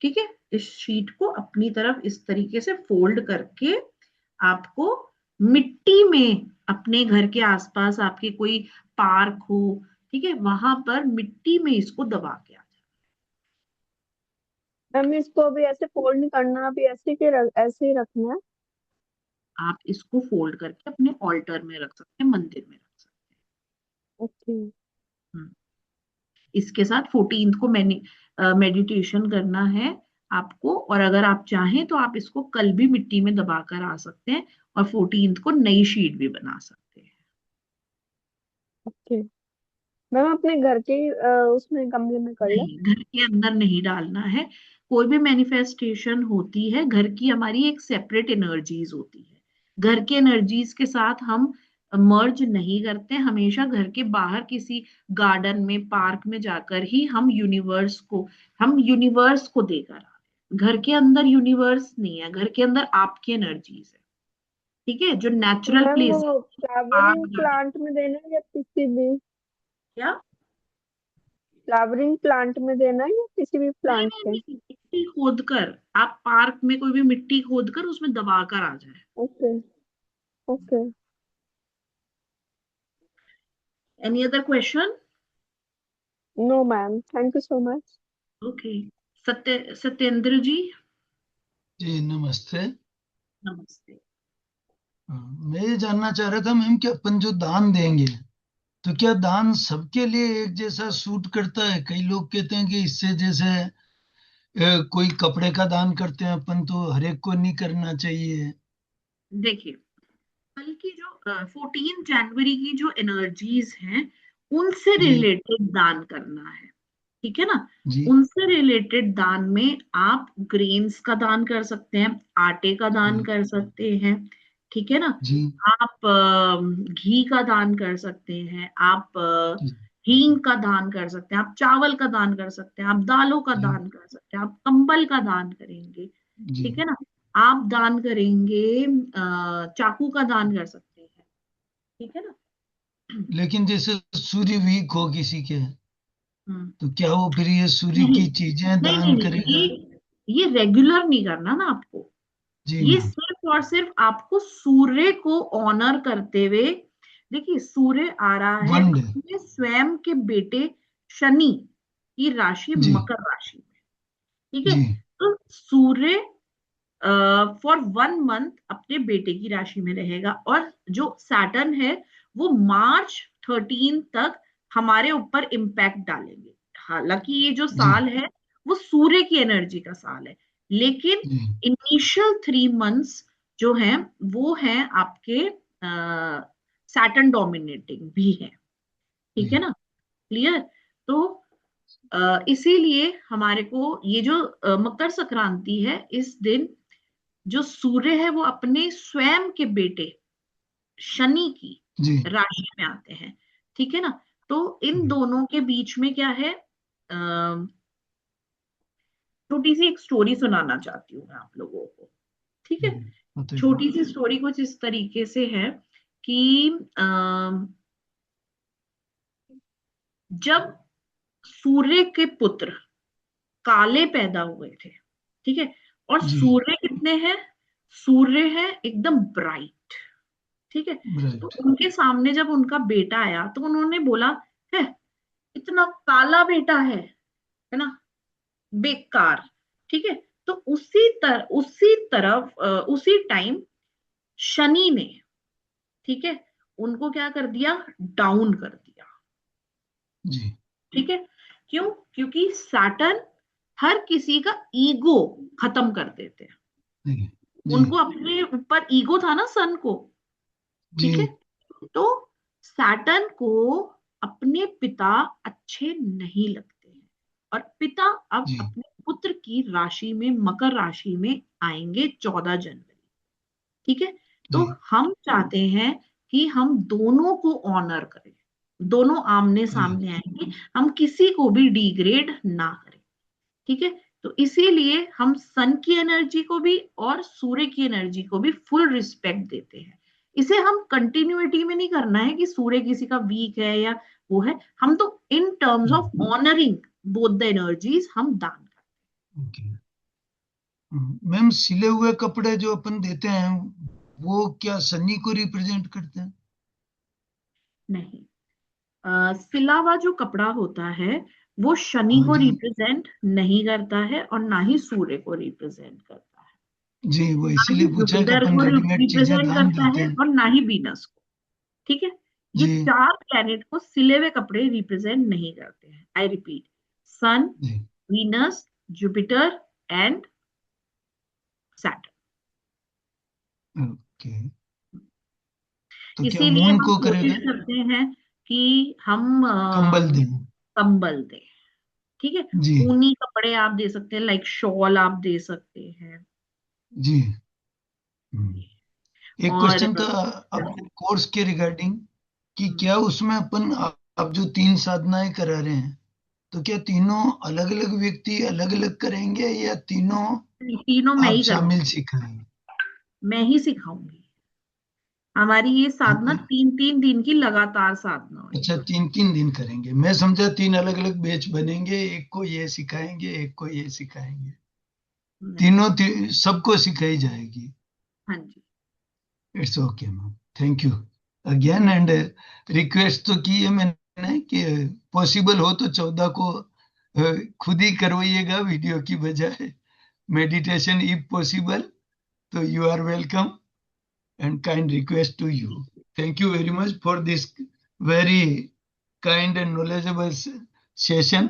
A: ठीक है। इस शीट को अपनी तरफ इस तरीके से फोल्ड करके आपको मिट्टी में, अपने घर के आसपास आपके कोई पार्क हो, ठीक है, वहां पर मिट्टी में इसको दबा के आ जाए।
C: मैम इसको अभी ऐसे फोल्ड नहीं करना, अभी ऐसे के ऐसे ही रखना है?
A: आप इसको फोल्ड करके अपने ऑल्टर में रख सकते हैं, मंदिर में रख सकते
C: ओके।
A: हम्म, इसके साथ 14th को मेडिटेशन करना है आपको, और अगर आप चाहें तो आप इसको कल भी मिट्टी में दबा कर आ सकते हैं, और 14th को नई शीट भी बना सकते हैं।
C: ओके मैम, अपने घर के उसमें गमले में कर ले।
A: नहीं, घर के अंदर नहीं डालना है। कोई भी मैनिफेस्टेशन होती है, घर की हमारी एक सेपरेट एनर्जीज होती है। घर के एनर्जीज के साथ हम मर्ज नहीं करते। हमेशा घर के बाहर किसी गार्डन में, पार्क में जाकर ही हम यूनिवर्स को देकर आ रहे हैं। घर के अंदर यूनिवर्स नहीं है, घर के अंदर आपकी एनर्जीज है। ठीक है, जो
C: तो
A: नेचुरल
C: मैम
A: प्लेस,
C: वो
A: पार्क,
C: फ्लावरिंग
A: गार्डन।
C: प्लांट में देना है या किसी भी
A: क्या?
C: फ्लावरिंग प्लांट में देना है या किसी भी
A: नहीं
C: प्लांट
A: नहीं
C: पे?
A: नहीं, मिट्टी खोद कर, आप पार्क में कोई भी मिट्टी खोद कर उसमें दबा कर आ जाए।
C: Okay. Okay.
A: Any other question?
C: No ma'am, thank you so much.
A: Okay. Satyendra ji.
D: जी नमस्ते।
A: नमस्ते।
D: मैं ये जानना चाह रहा था मैम कि अपन जो दान देंगे तो क्या दान सबके लिए एक जैसा सूट करता है? कई लोग कहते हैं कि इससे जैसे कोई कपड़े का दान करते हैं अपन तो हर एक को नहीं करना चाहिए।
A: देखिए, कल की जो 14 जनवरी की जो एनर्जीज हैं, उनसे
D: जी
A: रिलेटेड दान करना है। ठीक है ना?
D: जी
A: उनसे रिलेटेड दान में आप ग्रेन्स का दान कर सकते हैं, आटे का दान
D: जी
A: कर सकते हैं। ठीक है ना?
D: जी
A: आप घी का दान कर सकते हैं, आप
D: जी
A: हींग का दान कर सकते हैं, आप चावल का दान कर सकते हैं, आप दालों का
D: जी
A: दान कर सकते हैं, आप कंबल का दान करेंगे।
D: जी।
A: ठीक है ना? आप दान करेंगे, चाकू का दान कर सकते हैं। ठीक है ना?
D: लेकिन जैसे सूर्य वीक हो किसी के
A: हम्म।
D: तो क्या वो फिर ये सूर्य
A: नहीं
D: की चीजें
A: नहीं नहीं
D: दान
A: नहीं,
D: करेगा?
A: ये रेगुलर नहीं करना ना आपको।
D: जी
A: ये
D: मैम।
A: सिर्फ और सिर्फ आपको सूर्य को ऑनर करते हुए। देखिए, सूर्य आ रहा है
D: वन डे।
A: अपने स्वयं के बेटे शनि की राशि,
D: जी
A: मकर राशि में। ठीक है?
D: जी
A: तो सूर्य फॉर 1 मंथ अपने बेटे की राशि में रहेगा, और जो सैटर्न है वो मार्च 13 तक हमारे ऊपर इम्पैक्ट डालेंगे। हालांकि ये जो
D: जी
A: साल है वो सूर्य की एनर्जी का साल है, लेकिन
D: जी
A: इनिशियल 3 मंथ्स जो हैं वो हैं आपके सैटर्न डोमिनेटिंग भी है। ठीक है
D: जी
A: ना? क्लियर? तो इसीलिए हमारे को ये जो मकर संक्रांति है, इस दिन जो सूर्य है वो अपने स्वयं के बेटे शनि की
D: जी
A: राशि में आते हैं। ठीक है ना? तो इन दोनों के बीच में क्या है, छोटी सी एक स्टोरी सुनाना चाहती हूँ मैं आप लोगों को। ठीक है?
D: बताइए।
A: छोटी सी स्टोरी कुछ इस तरीके से है कि जब सूर्य के पुत्र काले पैदा हुए थे, ठीक है, और
D: जी
A: सूर्य कितने हैं? सूर्य है एकदम ब्राइट। ठीक है? तो
D: राइट।
A: उनके सामने जब उनका बेटा आया तो उन्होंने बोला, है, इतना काला बेटा है ना, बेकार। ठीक है? तो उसी तरफ उसी टाइम शनि ने, ठीक है, उनको क्या कर दिया, डाउन कर दिया।
D: जी
A: ठीक है? क्यों? क्योंकि सैटर्न हर किसी का ईगो खत्म कर देते हैं।
D: जी जी
A: उनको अपने ऊपर ईगो था ना, सन को।
D: जी
A: ठीक है? तो सैटर्न को अपने पिता अच्छे नहीं लगते हैं, और पिता अब
D: जी
A: अपने पुत्र की राशि में, मकर राशि में आएंगे 14 जनवरी। ठीक है?
D: जी
A: तो हम चाहते हैं कि हम दोनों को ऑनर करें, दोनों आमने
D: राइट।
A: सामने आएंगे, हम किसी को भी डिग्रेड ना करें। ठीक है? तो इसीलिए हम सन की एनर्जी को भी और सूर्य की एनर्जी को भी फुल रिस्पेक्ट देते हैं। इसे हम कंटिन्यूटी में नहीं करना है कि सूर्य किसी का वीक है या वो है, हम तो in terms of honouring both the energies हम दान करते
D: ओके मैम, सिले हुए कपड़े जो अपन देते हैं वो क्या सन्नी को रिप्रेजेंट करते हैं?
A: हैं। नहीं, सिला हुआ जो कपड़ा होता है वो शनि
D: हाँ
A: को
D: जी।
A: रिप्रेजेंट नहीं करता है, और ना ही सूर्य को रिप्रेजेंट करता है,
D: जी वो
A: ना ही
D: इसीलिए पूछा कि
A: जुपिटर
D: अपन
A: को
D: रेडीमेड चीजें
A: रिप्रेजेंट
D: दान
A: करता
D: देते
A: है,
D: हैं।
A: और ना ही वीनस को। ठीक है? ये
D: जी
A: 4 प्लेनेट को सिले हुए कपड़े रिप्रेजेंट नहीं करते हैं। आई रिपीट, सन,
D: जी।
A: Venus, Jupiter and Saturn.
D: Okay, तो क्या
A: इसीलिए
D: मून
A: हम
D: को
A: कोशिश
D: करेगा?
A: करते हैं कि हम
D: कंबल दें?
A: कंबल दें। ठीक है,
D: जी
A: ऊनी कपड़े आप दे सकते हैं, लाइक शॉल आप दे सकते हैं।
D: जी। हम्म। एक
A: और
D: क्वेश्चन था आपके कोर्स के रिगार्डिंग, कि क्या उसमें अपन आप जो 3 साधनाएं करा रहे हैं, तो क्या तीनों अलग अलग व्यक्ति अलग अलग करेंगे, या तीनों
A: तीनों मैं
D: आप
A: ही
D: शामिल
A: करवाऊंगी,
D: सिखाएंगे?
A: मैं ही सिखाऊंगी। हमारी ये साधना
D: हाँ,
A: 3-3 दिन की लगातार साधना
D: अच्छा,
A: होगी।
D: 3 3 दिन करेंगे। मैं समझा 3 अलग अलग बैच बनेंगे, एक को ये सिखाएंगे, एक को ये सिखाएंगे।
A: नहीं।
D: तीनों सबको सिखाई जाएगी।
A: हाँ जी।
D: It's okay ma'am, thank you again. And request तो की है मैंने कि पॉसिबल हो तो 14 को खुद ही करवाइएगा वीडियो की बजाय, मेडिटेशन इफ पॉसिबल। तो you are welcome, and kind request to you. Thank you very much for this very kind and knowledgeable session,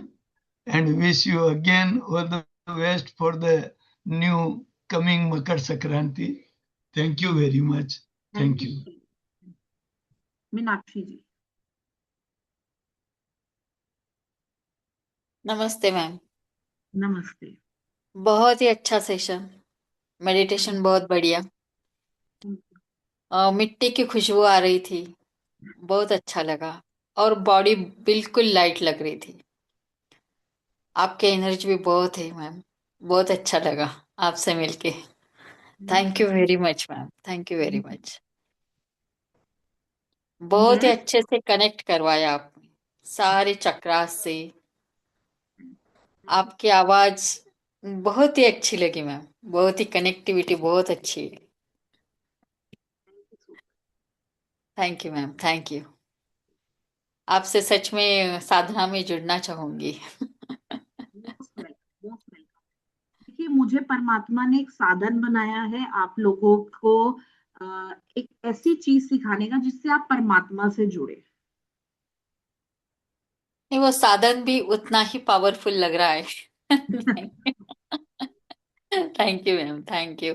D: and wish you again all the best for the new coming Makar Sankranti. Thank you very much.
A: Thank
D: Thank
A: you
D: you.
A: Meenakshi ji.
E: नमस्ते मैम।
A: नमस्ते।
E: बहुत ही अच्छा सेशन, मेडिटेशन बहुत बढ़िया। मिट्टी की खुशबू आ रही थी, बहुत अच्छा लगा। और बॉडी बिल्कुल लाइट लग रही थी। आपके एनर्जी भी बहुत है मैम, बहुत अच्छा लगा आपसे मिलके। Thank you very much ma'am, thank you very much. बहुत ही
A: यस,
E: अच्छे से कनेक्ट करवाया आपने सारे चक्रास से। आपकी आवाज बहुत ही अच्छी लगी मैम, बहुत ही कनेक्टिविटी बहुत अच्छी है। Thank you ma'am, thank you. आपसे सच में साधना में जुड़ना चाहूंगी।
A: Most welcome, most welcome. देखिए, मुझे परमात्मा ने एक साधन बनाया है आप लोगों को एक ऐसी चीज सिखाने का जिससे आप परमात्मा से जुड़े।
E: नहीं, वो साधन भी उतना ही पावरफुल लग रहा है। Thank you ma'am, thank you.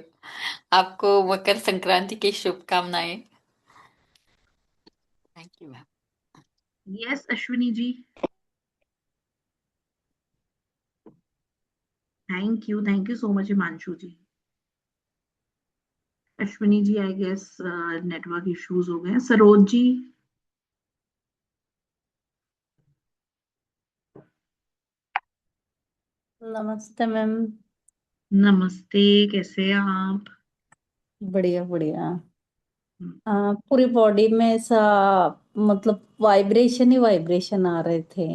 E: आपको मकर संक्रांति की शुभकामनाएं। Thank you ma'am.
A: Yes Ashwini ji, thank you so much Himanshu ji. Ashwini ji, I guess network issues हो गए। सरोज जी।
F: नमस्ते मैम।
A: नमस्ते, कैसे हैं आप?
F: बढ़िया बढ़िया। पूरी बॉडी में ऐसा मतलब वाइब्रेशन ही वाइब्रेशन आ रहे थे।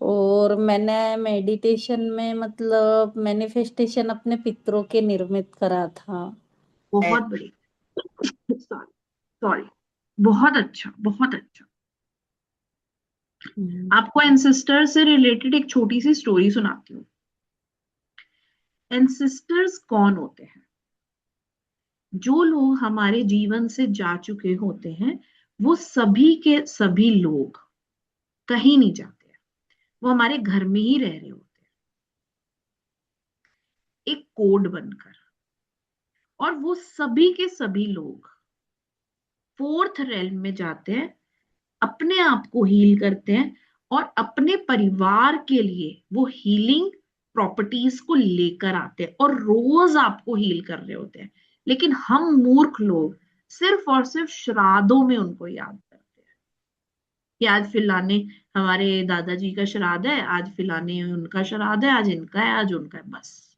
F: और मैंने मेडिटेशन में मतलब मैनिफेस्टेशन अपने पितरों के निर्मित करा था।
A: बहुत बढ़िया। Sorry, sorry. बहुत अच्छा, बहुत अच्छा।
F: हम्म,
A: आपको एंसेस्टर से रिलेटेड एक छोटी सी स्टोरी सुनाती हूँ। एंसेस्टर्स कौन होते हैं? जो लोग हमारे जीवन से जा चुके होते हैं, वो सभी के सभी लोग कहीं नहीं जाते हैं, वो हमारे घर में ही रह रहे होते हैं, एक कोड बनकर। और वो सभी के सभी लोग फोर्थ रेल्म में जाते हैं, अपने आप को हील करते हैं, और अपने परिवार के लिए वो हीलिंग प्रॉपर्टीज को लेकर आते हैं और रोज आपको हील कर रहे होते हैं। लेकिन हम मूर्ख लोग सिर्फ और सिर्फ श्राद्धों में उनको याद करते हैं कि आज फिलाने हमारे दादाजी का श्राद्ध है, आज फिलाने उनका श्राद्ध है, आज इनका है, आज उनका है, बस।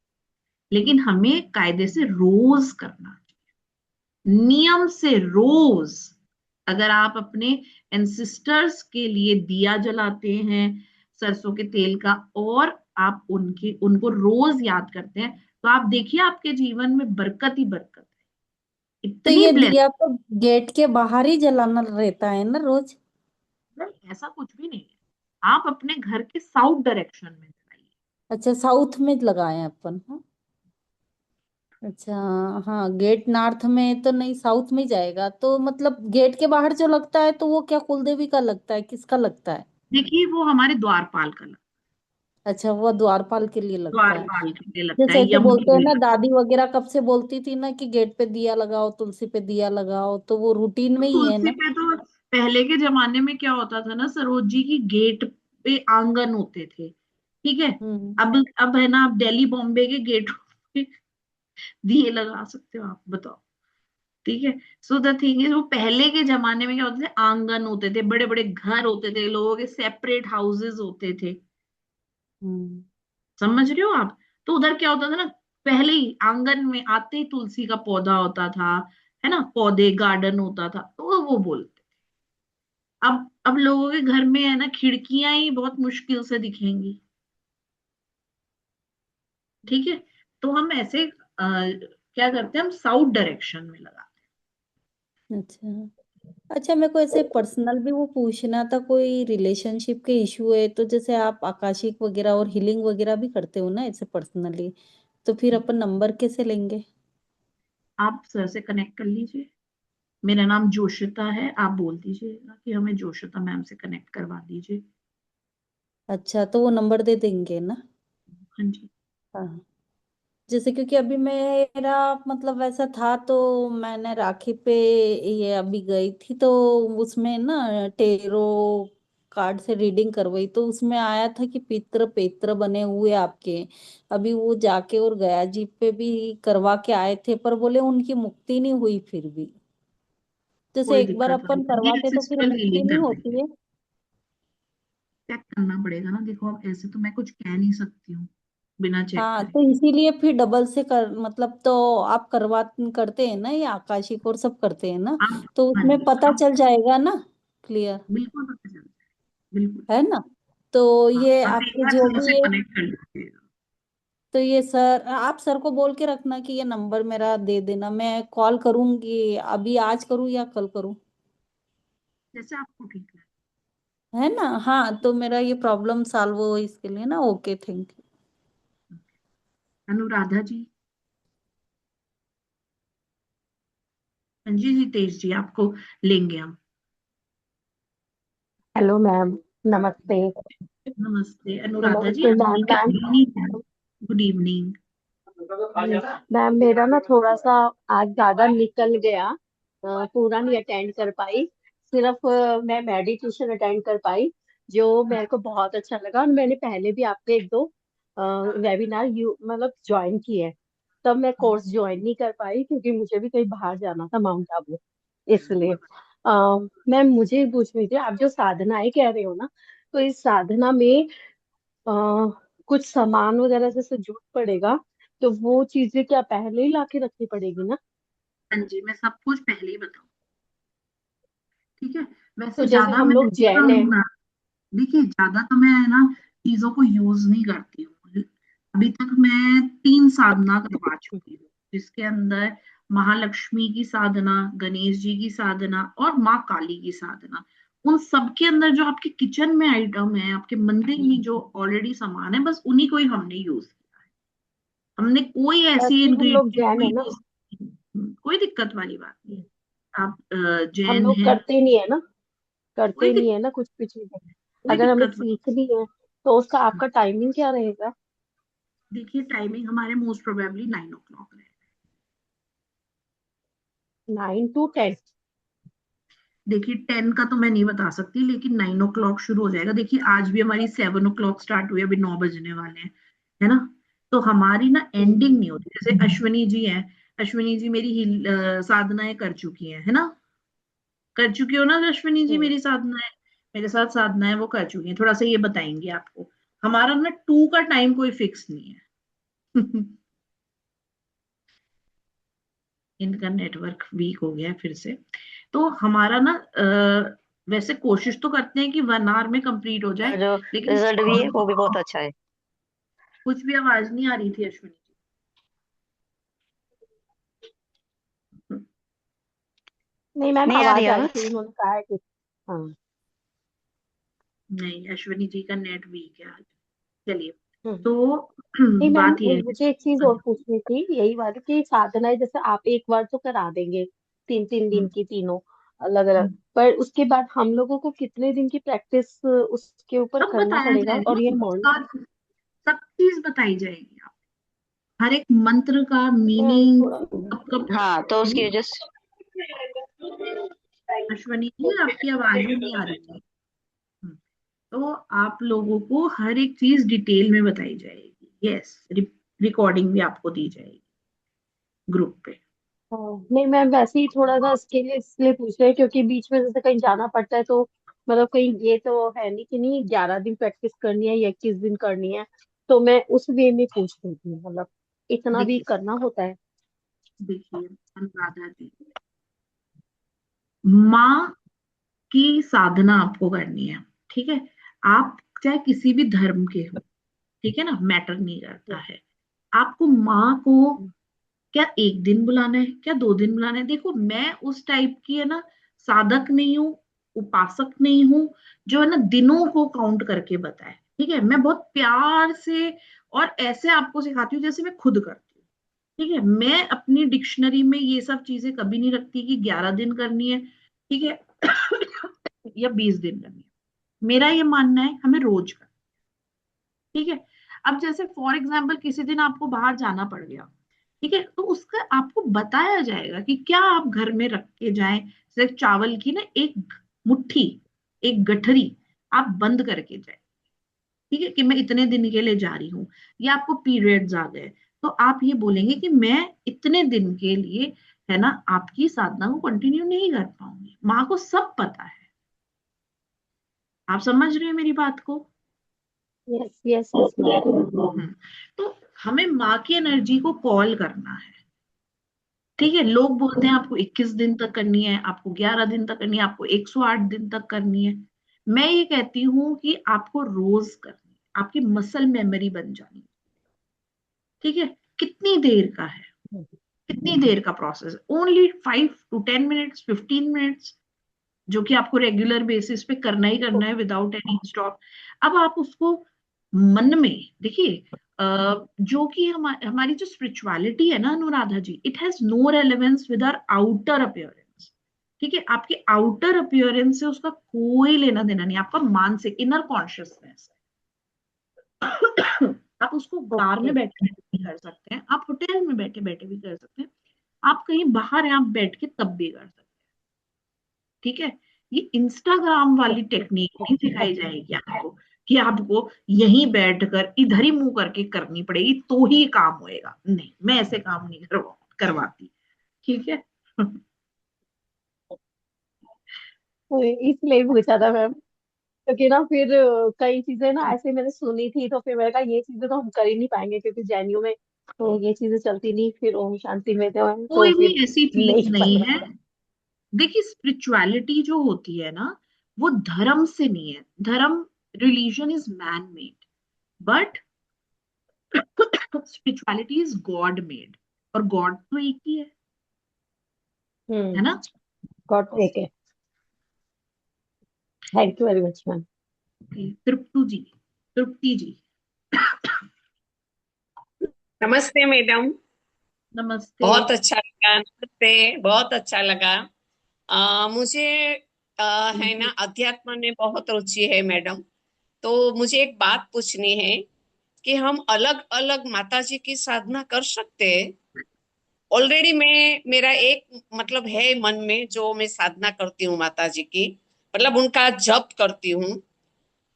A: लेकिन हमें कायदे से रोज करना, नियम से रोज। अगर आप अपने एंसिस्टर्स के लिए दिया जलाते हैं सरसों के तेल का, और आप उनको रोज याद करते हैं, तो आप देखिए आपके जीवन में बरकत ही बरकत है,
F: तो
A: इतनी
F: ये
A: ब्लेस।
F: दिया तो गेट के बाहर ही जलाना रहता है ना रोज?
A: ऐसा कुछ भी नहीं है, आप अपने घर के साउथ डायरेक्शन में जलाइए।
F: अच्छा, साउथ में लगाए अपन, हाँ। अच्छा, हाँ गेट नॉर्थ में तो नहीं, साउथ में जाएगा तो मतलब गेट के बाहर जो लगता है तो वो क्या कुलदेवी का लगता है, किसका लगता है?
A: देखिए वो हमारे द्वारपाल का लगता
F: अच्छा, वो द्वारपाल के लिए
A: है,
F: लगता है।
A: द्वारपाल के लिए लगता
F: जैसे
A: है,
F: ऐसे
A: यम के
F: बोलते हैं
A: लिए
F: ना,
A: लगता
F: दादी वगैरह कब से बोलती थी ना कि गेट पे दिया लगाओ, तुलसी पे दिया लगाओ, तो वो रूटीन
A: है।
F: में ही है
A: तुलसी
F: ना।
A: पे तो पहले के जमाने में क्या होता था ना सरोज जी की, गेट पे आंगन होते थे, ठीक है।
F: हम्म।
A: अब है ना, आप दिल्ली बॉम्बे के गेट पे दिए लगा सकते हो, आप बताओ, ठीक है। सो द थिंग इज, वो पहले के जमाने में क्या होते थे, आंगन होते थे, बड़े बड़े घर होते थे, लोगों के सेपरेट हाउसेस होते थे,
F: हम्म।
A: समझ रहे हो आप। तो उधर क्या होता था ना, पहले ही आंगन में आते ही तुलसी का पौधा होता था, है ना, पौधे गार्डन होता था, तो वो बोलते। अब लोगों के घर में है ना, खिड़कियां ही बहुत मुश्किल से दिखेंगी, ठीक है। तो हम ऐसे क्या करते हैं, हम साउथ डायरेक्शन में लगाते
F: अच्छा। अच्छा, मेरे को ऐसे पर्सनल भी वो पूछना था, कोई रिलेशनशिप के इशू है तो जैसे आप आकाशिक वगैरह और हीलिंग वगैरह भी करते हो ना ऐसे पर्सनली, तो फिर
A: हैं।
F: अपन नंबर कैसे लेंगे?
A: आप सर से कनेक्ट कर लीजिए, मेरा नाम जोशिता है, आप बोल दीजिएगा कि हमें जोशिता मैम से कनेक्ट करवा दीजिए।
F: अच्छा, तो वो नंबर दे देंगे ना?
A: हाँ जी।
F: हाँ। जैसे क्योंकि अभी मेरा मतलब वैसा था, तो मैंने राखी पे ये अभी गई थी, तो उसमें ना टेरो कार्ड से रीडिंग करवाई, तो उसमें आया था कि पितृ पेत्र बने हुए आपके। अभी वो जाके और गया जी पे भी करवा के आए थे, पर बोले उनकी मुक्ति नहीं हुई फिर भी। जैसे
A: कोई
F: एक बार
A: दिक्कत
F: अपन
A: नहीं, ये
F: करवाते तो फिर
A: एसिस्टल
F: मुक्ति
A: हीलिंग
F: नहीं
A: कर
F: होती
A: देंगे।
F: है।
A: चेक करना पड़ेगा ना, देखो अब ऐसे तो मैं कुछ कह नहीं सकती हूँ बिना चेक
F: हाँ,
A: करे।
F: तो इसीलिए फिर डबल से कर मतलब, तो आप करवा करते हैं ना ये आकाशिक और सब करते हैं ना,
A: आप,
F: तो
A: हाँ
F: उसमें
A: जी,
F: पता
A: आप
F: चल जाएगा ना, क्लियर,
A: बिल्कुल पता चलता है, बिल्कुल।
F: है ना। तो
A: हाँ,
F: ये
A: आप एक
F: आपके
A: बार
F: जो
A: सर से
F: भी है,
A: कनेक्ट कर लीजिएगा।
F: तो ये सर आप सर को बोल के रखना कि ये नंबर मेरा दे देना, मैं कॉल करूंगी, अभी आज करूँ या कल करूँ?
A: जैसे आपको ठीक है।
F: है ना। हाँ, तो मेरा ये प्रॉब्लम सॉल्व हो इसके लिए ना। Okay, thank you.
A: Anuradha ji, हाँ जी जी, तेज जी, आपको लेंगे हम।
C: हेलो मैम, नमस्ते।
A: नमस्ते अनुराधा जी,
C: नमस्ते ma'am.
A: Good
C: ma'am,
A: evening. Good evening.
C: Ma'am मेरा ना थोड़ा सा आज ज्यादा निकल गया, पूरा नहीं अटेंड कर पाई। सिर्फ मैं मेडिटेशन अटेंड कर पाई, जो मेरे को बहुत अच्छा लगा। और मैंने पहले भी आपके एक दो वेबिनार यू मतलब ज्वाइन किए हैं। तब मैं कोर्स ज्वाइन नहीं कर पाई क्योंकि मुझे भी कहीं बाहर जाना था, माउंट आबू, इसलिए। मैम मुझे पूछ रही थी, आप जो साधनाएं कह रहे हो ना, तो इस साधना में अ, कुछ सामान वगैरह जैसे जरूरत पड़ेगा, तो वो चीजें क्या पहले ही लाके रखनी पड़ेगी ना?
A: हाँ जी, मैं सब कुछ पहले ही बताऊँ, ठीक है।
C: तो
A: वैसे
C: जैसे
A: ज्यादा
C: हम
A: मैं
C: लोग जैन है।
A: देखिए ज्यादा तो मैं है ना, चीजों को यूज नहीं करती हूँ। अभी तक मैं 3 साधना करवा चुकी हूँ, जिसके अंदर महालक्ष्मी की साधना, गणेश जी की साधना और माँ काली की साधना। उन सब के अंदर जो आपके किचन में आइटम है, आपके मंदिर में जो ऑलरेडी सामान है, बस उन्हीं को ही हमने यूज किया है। हमने कोई ऐसी
C: वैसे हम लोग
A: इंग्रेडिएंट
C: जैन
A: को
C: है ना।
A: यूज, कोई दिक्कत वाली बात नहीं है। आप
C: हम
A: जैन
C: लोग
A: है,
C: करते नहीं है ना,
A: कोई
C: करते नहीं है
A: दिक्कत,
C: ना कुछ भी चीजें।
A: कोई
C: अगर हमें
A: दिक्कत
C: सीखनी है तो उसका
A: नहीं।
C: आपका टाइमिंग क्या रहेगा?
A: देखिए टाइमिंग हमारे मोस्ट प्रोबेबली 9 o'clock है।
C: 9 to 10?
A: देखिए 10 का तो मैं नहीं बता सकती, लेकिन 9 o'clock शुरू हो जाएगा। देखिए आज भी हमारी 7 o'clock स्टार्ट हुई, अभी 9 बजने वाले हैं, है ना। तो हमारी ना एंडिंग नहीं होती। जैसे अश्विनी जी हैं, अश्विनी जी मेरी साधनाएं कर चुकी हैं, है ना, कर चुकी हो ना अश्विनी जी,
C: हम्म।
A: मेरी साधनाएं, मेरे साथ साधनाएं वो कर चुकी हैं। थोड़ा सा ये बताएंगे आपको, हमारा ना 2 का टाइम कोई फिक्स नहीं है। इनका नेटवर्क वीक हो गया है फिर से। तो हमारा ना वैसे कोशिश तो करते हैं कि 1 hour में कंप्लीट हो जाए,
G: और जो
A: लेकिन
G: रिजल्ट भी है वो भी बहुत अच्छा है।
A: कुछ भी आवाज नहीं आ रही थी अश्विनी जी।
C: नहीं मैम,
G: नहीं आ रही
C: आवाज आई थी,
G: आवाज।
C: उन्होंने कहा है कि हाँ।
A: नहीं, अश्विनी जी का नेट वीक है आज। चलिए,
C: हम्म।
A: तो
C: नहीं मैम,
A: बात ये है।
C: मुझे एक चीज और पूछनी थी, यही वाली कि साधनाएं जैसे आप एक बार तो करा देंगे, 3 3 दिन
A: हम्म,
C: की तीनों अलग अलग,
A: हम्म।
C: पर उसके बाद हम लोगों को कितने दिन की प्रैक्टिस उसके ऊपर
A: सब
C: करना
A: बताया
C: पड़ेगा? और ये
A: जाएगा,
C: मॉर्निंग
A: सब चीज बताई जाएगी। आप हर एक मंत्र का मीनिंग
C: थोड़ा,
A: कब कब।
C: हाँ तो उसकी वजह से।
A: अश्वनी जी, आपकी आवाज ही नहीं आ रही है। हम्म, तो आप लोगों को हर एक चीज डिटेल में बताई जाएगी। यस, रिकॉर्डिंग भी आपको दी जाएगी ग्रुप पे।
C: हाँ, नहीं मैम, वैसे ही थोड़ा सा इसके लिए इसलिए पूछ रहे हैं क्योंकि बीच में जैसे कहीं जाना पड़ता है तो मतलब कहीं ये तो है नहीं कि नहीं 11 दिन प्रैक्टिस करनी है या 21 दिन करनी है, तो मैं उस वे में पूछ रही थी, मतलब इतना भी
A: देखिए,
C: करना होता है?
A: देखिए अनुराधा जी, माँ की साधना आपको करनी है। ठीक है, आप चाहे किसी भी धर्म के हो, ठीक है ना, मैटर नहीं करता है। आपको माँ को क्या एक दिन बुलाना है, क्या 2 दिन बुलाना है? देखो, मैं उस टाइप की है ना, साधक नहीं हूँ, उपासक नहीं हूँ जो है ना दिनों को काउंट करके बताए। ठीक है, मैं बहुत प्यार से और ऐसे आपको सिखाती हूँ जैसे मैं खुद करती हूँ। ठीक है, मैं अपनी डिक्शनरी में ये सब चीजें कभी नहीं रखती कि 11 दिन करनी है, ठीक है, या 20 दिन करनी है। मेरा ये मानना है हमें रोज करना। ठीक है, अब जैसे फॉर एग्जाम्पल किसी दिन आपको बाहर जाना पड़ गया, ठीक है, तो उसका आपको बताया जाएगा कि क्या आप घर में रख के जाएं। सिर्फ चावल की ना एक मुट्ठी, एक गठरी आप बंद करके जाए। ठीक है, कि मैं इतने दिन के लिए जा रही हूँ, या आपको पीरियड्स आ गए, तो आप ये बोलेंगे कि मैं इतने दिन के लिए है ना आपकी साधना को कंटिन्यू नहीं कर पाऊंगी। माँ को सब पता है। आप समझ रहे हैं मेरी बात को?
C: Yes yes yes ma'am.
A: तो हमें माँ की एनर्जी को कॉल करना है। ठीक है, लोग बोलते हैं आपको 21 दिन तक करनी है, आपको 11 दिन तक करनी है, आपको 108 दिन तक करनी है। मैं ये कहती हूँ कि आपको रोज करनी है, आपकी मसल मेमोरी बन जानी है। ठीक है, कितनी देर का है, कितनी देर का process? Only 5 to 10 minutes, 15 minutes, जो कि आपको रेगुलर बेसिस पे करना ही करना है विदाउट एनी स्टॉप। अब आप उसको मन में देखिए, जो कि हमारी जो स्पिरिचुअलिटी है ना Anuradha ji, it has no relevance with our outer appearance. ठीक है, आपके आउटर अपीयरेंस से उसका कोई लेना देना नहीं, आपका मानसिक इनर कॉन्शियसनेस है। आप उसको कार में
C: ओके।
A: बैठे बैठे भी कर सकते हैं, आप होटल में बैठे बैठे भी कर सकते हैं, आप कहीं बाहर हैं आप बैठ के तब भी कर सकते हैं। ठीक है, ये इंस्टाग्राम वाली
C: ओके।
A: टेक्निक नहीं सिखाई जाएगी आपको कि आपको यहीं बैठकर इधर ही मुंह करके करनी पड़ेगी तो ही काम होएगा। नहीं, मैं ऐसे काम नहीं करवाती। ठीक है।
C: तो इसलिए पूछा था मैम, क्योंकि ना फिर कई चीजें ना ऐसे मैंने सुनी थी तो फिर मैंने कहा ये चीजें तो हम कर ही नहीं पाएंगे क्योंकि जेएनयू में तो ये चीजें चलती नहीं, फिर ओम शांति में तो
A: कोई भी
C: फिर
A: ऐसी चीज
C: नहीं
A: नहीं
C: पता।
A: है। देखिए, स्पिरिचुअलिटी जो होती है ना, वो धर्म से नहीं है। धर्म, religion is man made, but spirituality is God made, और गॉड तो एक ही है
C: हम्म।
A: ना?
C: गॉट टेक है। Thank you very much ma'am.
A: तृप्तु जी, तृप्ति जी,
G: नमस्ते मैडम।
A: नमस्ते।
G: बहुत अच्छा लगा, नमस्ते। बहुत अच्छा लगा। मुझे है ना अध्यात्म में बहुत रुचि है मैडम। तो मुझे एक बात पूछनी है कि हम अलग अलग माता जी की साधना कर सकते हैं? ऑलरेडी मैं मेरा एक मतलब है मन में जो मैं साधना करती हूँ माता जी की, मतलब उनका जप करती हूँ।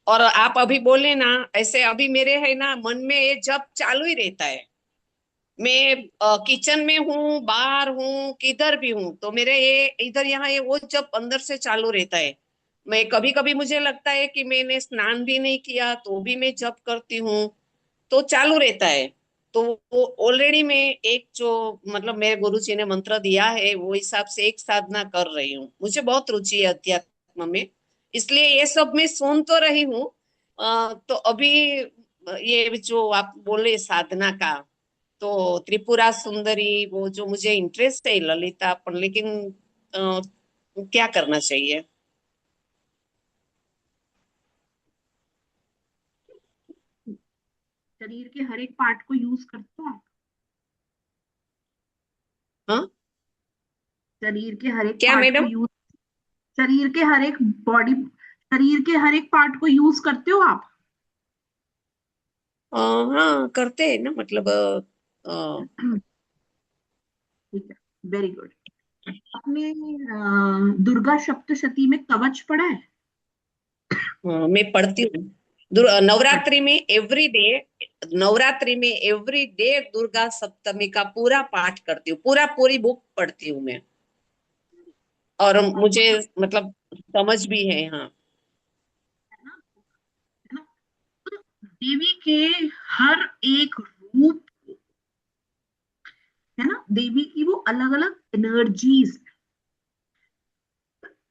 G: और आप अभी बोले ना, ऐसे अभी मेरे है ना मन में ये जप चालू ही रहता है। मैं किचन में हूँ, बाहर हूँ, किधर भी हूँ, तो मेरे ये इधर यहाँ ये वो जब अंदर से चालू रहता है। मैं कभी कभी मुझे लगता है कि मैंने स्नान भी नहीं किया तो भी मैं जप करती हूँ, तो चालू रहता है। तो वो ऑलरेडी मैं एक जो मतलब मेरे गुरु जी ने मंत्र दिया है वो हिसाब से एक साधना कर रही हूँ। मुझे बहुत रुचि है अध्यात्म में, इसलिए ये सब मैं सुन तो रही हूँ। तो अभी ये जो आप बोले साधना का, तो त्रिपुरा सुंदरी वो जो मुझे इंटरेस्ट है ललिता पर, लेकिन अ, क्या करना चाहिए?
A: चलिए, शरीर के हर एक पार्ट को यूज करते हो आप?
G: हाँ,
A: शरीर के हर एक
G: क्या
A: पार्ट को
G: मैडम?
A: यूज शरीर के हर एक बॉडी शरीर के हर एक पार्ट को यूज करते हो आप?
G: हाँ, करते हैं ना, मतलब
A: ठीक है, वेरी गुड। आपने दुर्गा सप्तशती में कवच पढ़ा है?
G: मैं पढ़ती हूँ। नवरात्रि में एवरी डे, नवरात्रि में एवरी डे दुर्गा सप्तमी का पूरा पाठ करती हूँ, पूरी बुक पढ़ती हूँ मैं। और मुझे मतलब समझ भी है। हाँ,
A: है ना? है ना? तो देवी के हर एक रूप, है ना, देवी की वो अलग अलग एनर्जीज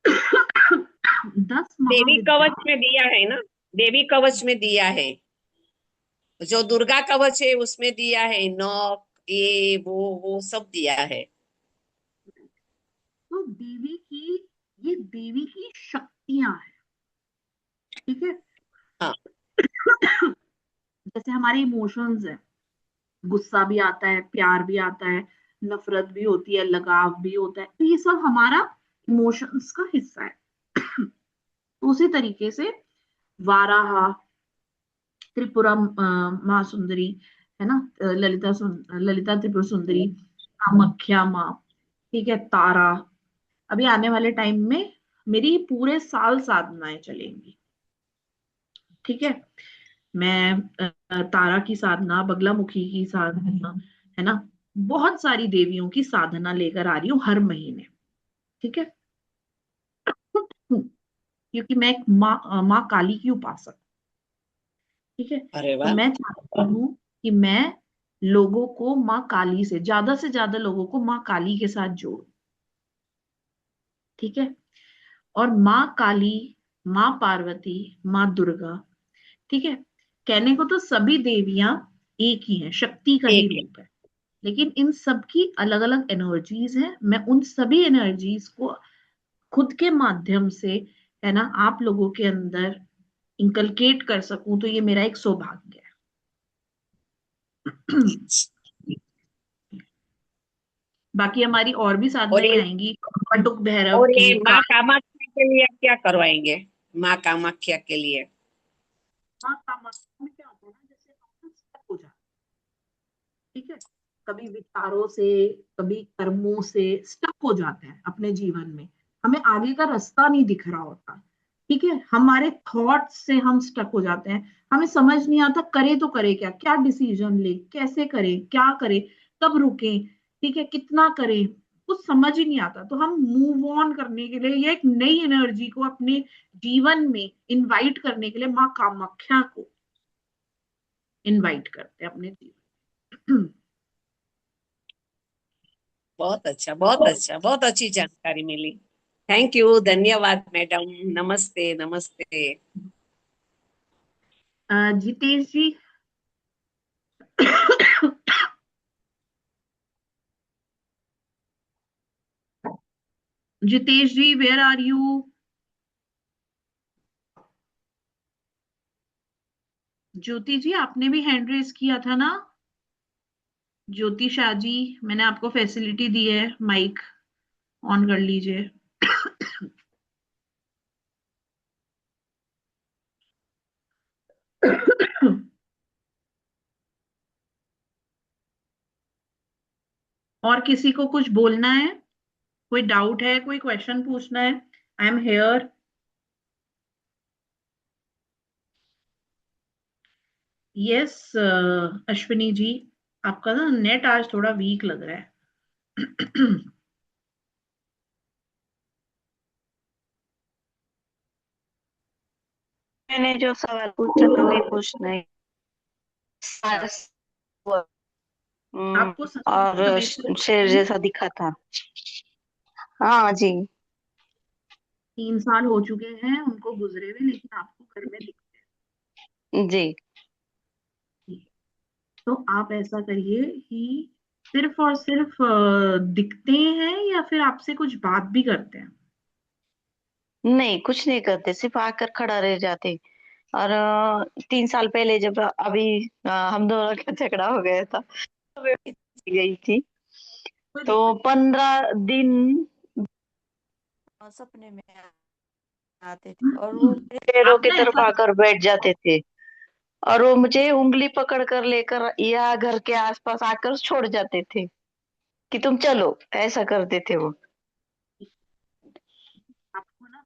A: 10
G: देवी
A: महाविद्या।
G: कवच में दिया है ना, देवी कवच में दिया है। जो दुर्गा कवच है उसमें दिया है नौ, ये वो सब दिया है।
A: तो ये देवी की शक्तियां हैं। ठीक है।
G: हाँ,
A: जैसे हमारे इमोशंस है, गुस्सा भी आता है, प्यार भी आता है, नफरत भी होती है, लगाव भी होता है, तो ये सब हमारा इमोशंस का हिस्सा है। उसी तरीके से वाराहा, त्रिपुरा माँ सुंदरी, है ना, ललिता त्रिपुरा सुंदरी, कामाख्या माँ, ठीक है, तारा। अभी आने वाले टाइम में मेरी पूरे साल साधनाएं चलेंगी। ठीक है। मैं तारा की साधना, बगलामुखी की साधना, है ना, बहुत सारी देवियों की साधना लेकर आ रही हूँ हर महीने। ठीक है। क्योंकि मैं एक माँ काली की उपासक। ठीक है।
G: अरे
A: तो
G: वाह।
A: मैं चाहती हूँ कि मैं लोगों को माँ काली से ज्यादा लोगों को माँ काली के साथ जोड़ूं। ठीक है। और माँ काली, माँ पार्वती, माँ दुर्गा, ठीक है, कहने को तो सभी देवियां एक ही हैं, शक्ति का ही
G: एक है।
A: रूप है, लेकिन इन सब की अलग अलग एनर्जीज हैं। मैं उन सभी एनर्जीज को खुद के माध्यम से, है ना, आप लोगों के अंदर इंकलकेट कर सकूं, तो ये मेरा एक सौभाग्य है। बाकी हमारी और भी
G: और
A: साधनाएं
G: ये
A: आएंगी, बटुक भैरव
G: और
A: की,
G: ये माँ कामाख्या के लिए आप क्या करवाएंगे? माँ कामाख्या के लिए?
A: माँ कामाख्या में क्या होता है ना, जैसे हम स्टक हो जाते हैं, ठीक है, कभी विचारों से, कभी कर्मों से स्टक हो जाते हैं अपने जीवन में, हमें आगे का रास्ता नहीं दिख रहा होता। ठीक है, हमारे थॉट्स से हम स्टक हो जाते हैं, हमें समझ नहीं आता करे तो करे क्या, क्या डिसीजन ले, कैसे करें, क्या करें, कब रुकें, ठीक है, कितना करें, कुछ समझ ही नहीं आता। तो हम मूव ऑन करने के लिए या एक नई एनर्जी को अपने जीवन में इनवाइट करने के लिए माँ कामाख्या को इनवाइट करते हैं अपने जीवन।
G: बहुत अच्छा, बहुत अच्छा, बहुत अच्छी जानकारी मिली। थैंक यू, धन्यवाद मैडम। नमस्ते, नमस्ते।
A: जितेश जी। जितेश जी, वेयर आर यू? ज्योति जी, आपने भी हैंड रेस किया था ना? ज्योति शाह जी, मैंने आपको फैसिलिटी दी है, माइक ऑन कर लीजिए। और किसी को कुछ बोलना है? कोई डाउट है, कोई क्वेश्चन पूछना है? I am here. Yes, Ashwini ji, आपका ना नेट आज थोड़ा वीक लग रहा है।
H: मैंने जो सवाल पूछा था वही पूछना है।
A: अच्छा, आपको
H: और
A: समय पर
H: शेर जैसा दिखा था। हाँ जी।
A: 3 साल हो चुके हैं उनको गुजरे हुए, लेकिन आपको घर में दिखते
H: जी।
A: हैं। तो आप ऐसा करिए कि सिर्फ और सिर्फ दिखते हैं या फिर आपसे कुछ बात भी करते हैं?
H: नहीं, कुछ नहीं करते, सिर्फ आकर खड़ा रह जाते। और 3 साल पहले जब अभी हम दोनों का झगड़ा हो गया था तो मैं भी गई थी।
A: कोई
H: तो
A: दिक्कत
H: 15 दिन सपने में आते थे और वो
A: नहीं।
H: मेरे पैरों
A: आप
H: की
A: ना
H: तरफ
A: ऐसा
H: आकर बैठ जाते थे और वो मुझे उंगली पकड़ कर लेकर या घर के आसपास आकर छोड़ जाते थे कि तुम चलो, ऐसा करते थे वो।
A: आपको ना